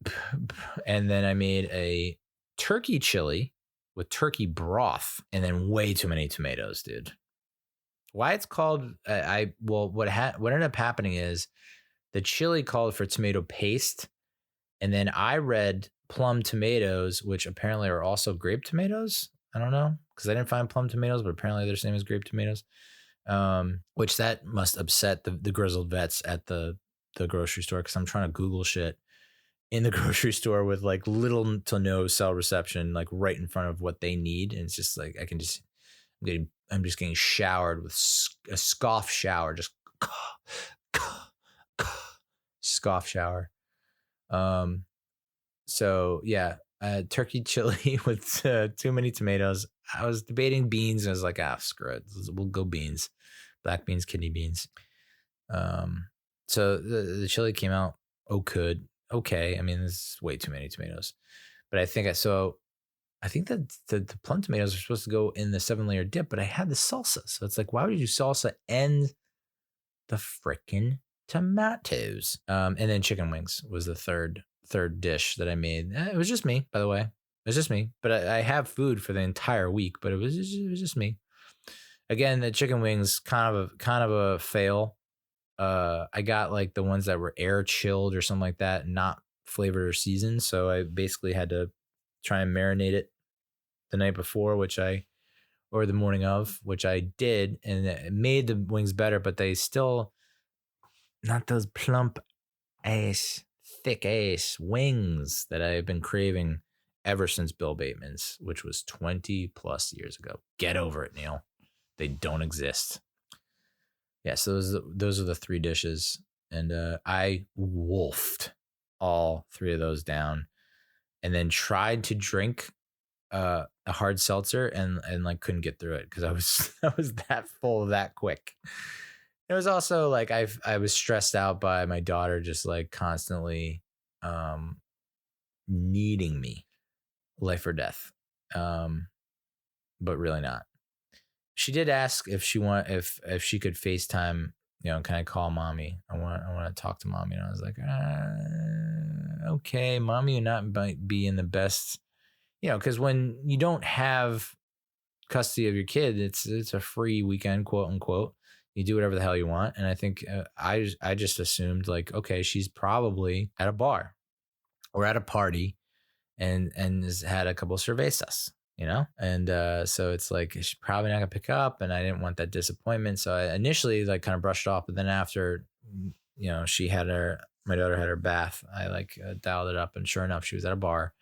then I made a turkey chili with turkey broth and then way too many tomatoes, dude. Why it's called, what ended up happening is the chili called for tomato paste. And then I read plum tomatoes, which apparently are also grape tomatoes. I don't know, because I didn't find plum tomatoes, but apparently they're the same as grape tomatoes. Which that must upset the grizzled vets at the grocery store, because I'm trying to Google shit in the grocery store with like little to no cell reception, like right in front of what they need. And it's just like I'm just getting showered with a scoff shower, just scoff shower. So yeah, turkey chili with too many tomatoes. I was debating beans and I was like, screw it. We'll go beans, black beans, kidney beans. So the chili came out okay. I mean, this is way too many tomatoes, but I think that the plum tomatoes are supposed to go in the 7-layer dip, but I had the salsa. So it's like, why would you do salsa and the frickin' tomatoes? And then chicken wings was the third dish that I made. It was just me, by the way. It was just me. But I have food for the entire week, but it was just me. Again, the chicken wings kind of a fail. I got like the ones that were air chilled or something like that, not flavored or seasoned. So I basically had to try and marinate it the night before, or the morning of, which I did, and it made the wings better, but they still not those plump ass, thick ass wings that I've been craving ever since Bill Bateman's, which was 20 plus years ago. Get over it, Neal. They don't exist. Yeah, so those are the 3 dishes. And I wolfed all 3 of those down, and then tried to drink a hard seltzer and like couldn't get through it because I was I was that full that quick. It was also like I was stressed out by my daughter just like constantly um needing me, life or death. Um but really not. She did ask if she could FaceTime, can I call mommy? I want to talk to mommy. And I was like, okay, mommy might be in the best, because when you don't have custody of your kid, it's a free weekend, quote unquote. You do whatever the hell you want. And I think I just assumed like, okay, she's probably at a bar or at a party and has had a couple of cervezas, and so it's like she's probably not gonna pick up, and I didn't want that disappointment, so I initially like kind of brushed it off, but then after my daughter had her bath, I like dialed it up, and sure enough she was at a bar,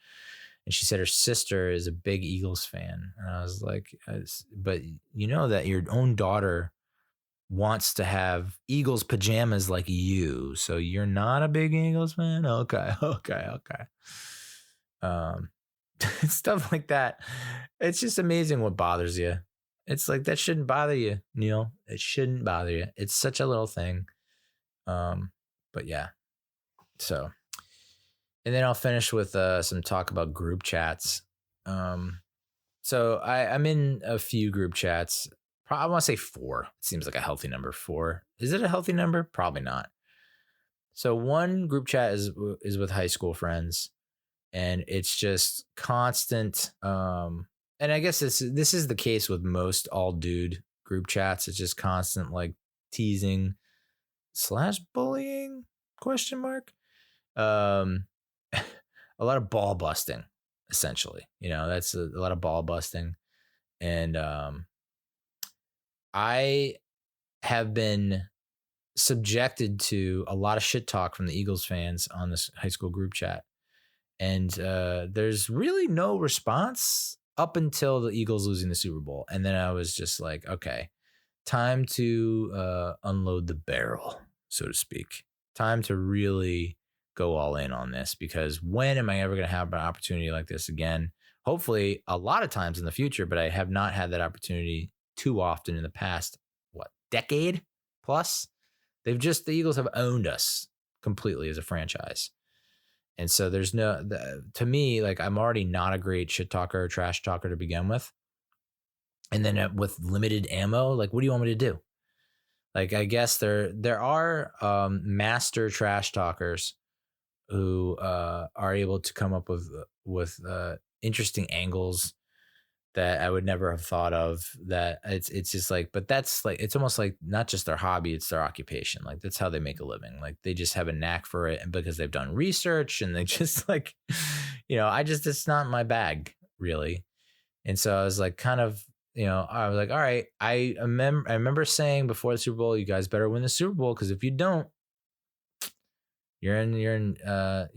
and she said her sister is a big Eagles fan, and I was like, but you know that your own daughter wants to have Eagles pajamas like you, so you're not a big Eagles fan? Okay. um Stuff like that. It's just amazing what bothers you. It's like that shouldn't bother you, Neal. It shouldn't bother you. It's such a little thing. But yeah. So, and then I'll finish with some talk about group chats. So I'm in a few group chats. I want to say 4. It seems like a healthy number. 4. Is it a healthy number? Probably not. So one group chat is with high school friends, and it's just constant. And I guess this is the case with most all dude group chats. It's just constant like teasing / bullying ? Um, a lot of ball busting, essentially. That's a lot of ball busting, and I have been subjected to a lot of shit talk from the Eagles fans on this high school group chat. And there's really no response up until the Eagles losing the Super Bowl. And then I was just like, okay, time to unload the barrel, so to speak. Time to really go all in on this, because when am I ever going to have an opportunity like this again? Hopefully a lot of times in the future, but I have not had that opportunity too often in the past, decade plus? The Eagles have owned us completely as a franchise. And so there's to me, like, I'm already not a great shit talker or trash talker to begin with. And then with limited ammo, like, what do you want me to do? Like, I guess there are master trash talkers who are able to come up with interesting angles that I would never have thought of. That it's just like, but that's like, it's almost like not just their hobby, it's their occupation. Like, that's how they make a living. Like, they just have a knack for it, and because they've done research, and they just like, it's not my bag really. And so I was like, kind of, I was like, all right, I remember saying before the Super Bowl, you guys better win the Super Bowl, because if you don't, you're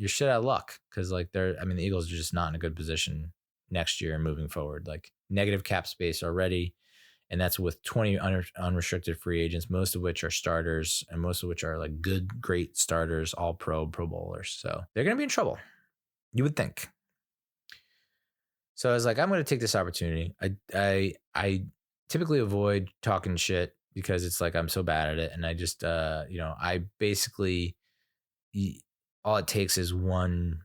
shit out of luck, because like the Eagles are just not in a good position next year and moving forward. Like, negative cap space already, and that's with 20 unrestricted free agents, most of which are starters, and most of which are like great starters, all pro bowlers. So they're gonna be in trouble, you would think. So I was like, I'm gonna take this opportunity. I typically avoid talking shit because it's like I'm so bad at it, and I just I basically, all it takes is one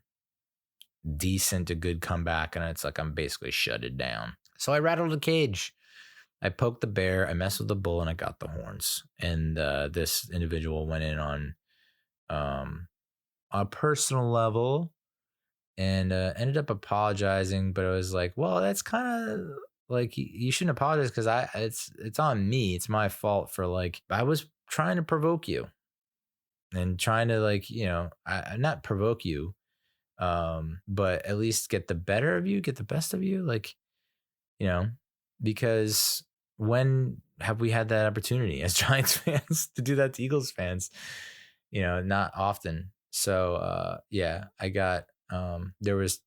decent to good comeback, and it's like I'm basically shutted down. So I rattled the cage, I poked the bear, I messed with the bull, and I got the horns. And this individual went in on a personal level and ended up apologizing. But I was like, well, that's kind of like, you shouldn't apologize, because it's on me. It's my fault for, like, I was trying to provoke you and trying to, like, I not provoke you, but at least get the better of you, get the best of you, like, because when have we had that opportunity as Giants fans to do that to Eagles fans? Not often. So yeah, I got there was,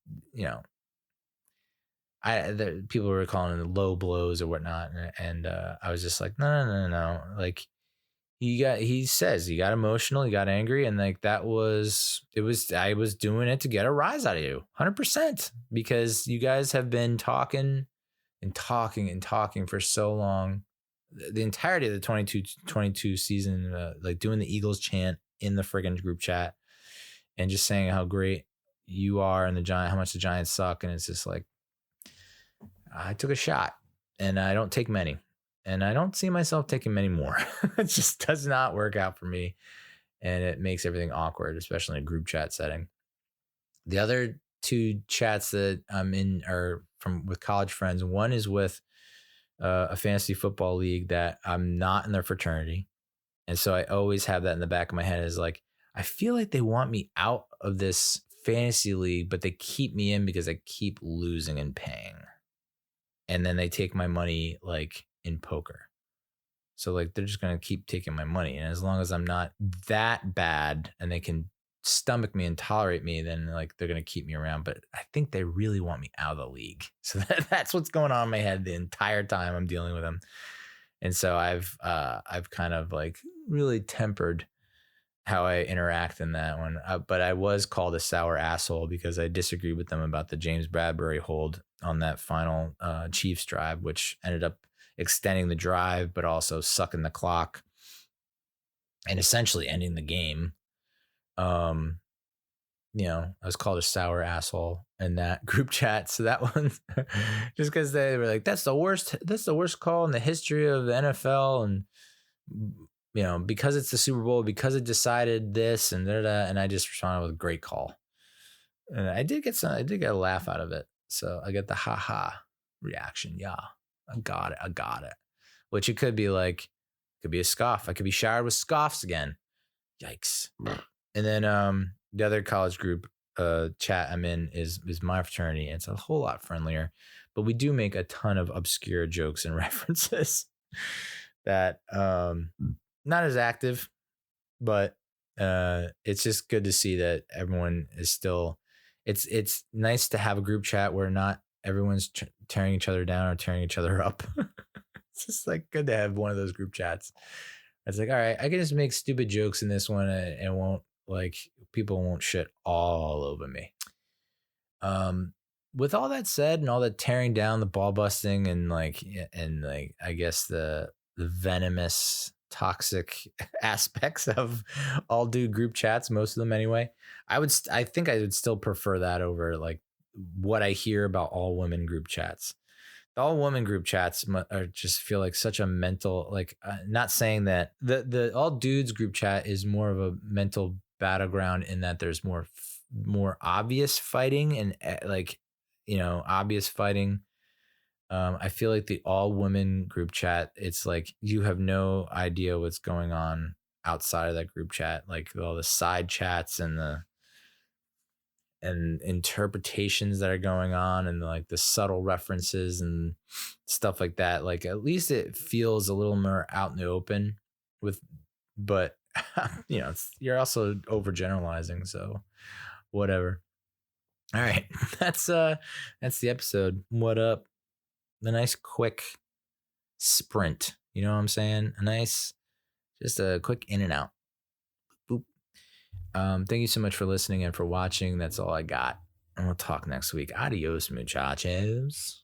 people were calling it low blows or whatnot, and I was just like, no. Like, he says he got emotional, he got angry, and like I was doing it to get a rise out of you 100%, because you guys have been talking and talking and talking for so long, the entirety of the 22 season, like doing the Eagles chant in the friggin' group chat and just saying how great you are and how much the Giants suck. And it's just like, I took a shot, and I don't take many, and I don't see myself taking many more. It just does not work out for me. And it makes everything awkward, especially in a group chat setting. The other two chats that I'm in are with college friends. One is with a fantasy football league that I'm not in their fraternity. And so I always have that in the back of my head, is like, I feel like they want me out of this fantasy league, but they keep me in because I keep losing and paying. And then they take my money like in poker. So like they're just going to keep taking my money. And as long as I'm not that bad and they can stomach me and tolerate me, then like they're going to keep me around. But I think they really want me out of the league. So that's what's going on in my head the entire time I'm dealing with them. And so I've kind of like really tempered how I interact in that one. But I was called a sour asshole because I disagreed with them about the James Bradbury hold on that final Chiefs drive, which ended up extending the drive, but also sucking the clock and essentially ending the game. I was called a sour asshole in that group chat. So that one, just because they were like, that's the worst call in the history of the NFL. And, because it's the Super Bowl, because it decided this and and I just responded with a great call. And I did get a laugh out of it. So I get the ha reaction. Yeah, I got it. Which it could be a scoff. I could be showered with scoffs again. Yikes. And then the other college group chat I'm in is my fraternity. It's a whole lot friendlier, but we do make a ton of obscure jokes and references that not as active, but it's just good to see that everyone is still. It's nice to have a group chat where not everyone's tearing each other down or tearing each other up. It's just like good to have one of those group chats. It's like, all right, I can just make stupid jokes in this one and people won't shit all over me. With all that said and all that tearing down, the ball busting and I guess the venomous toxic aspects of all dude group chats, most of them anyway, I think I would still prefer that over like what I hear about all women group chats. The all women group chats just feel like such a mental, not saying that the all dudes group chat is more of a mental battleground in that there's more obvious fighting and obvious fighting. I feel like the all women group chat, it's like you have no idea what's going on outside of that group chat, like all the side chats and interpretations that are going on and like the subtle references and stuff like that. Like at least it feels a little more out in the open but you're also overgeneralizing, so whatever. All right. That's the episode. What up? A nice quick sprint. You know what I'm saying? Just a quick in and out. Boop. Thank you so much for listening and for watching. That's all I got. And we'll talk next week. Adios, muchachos.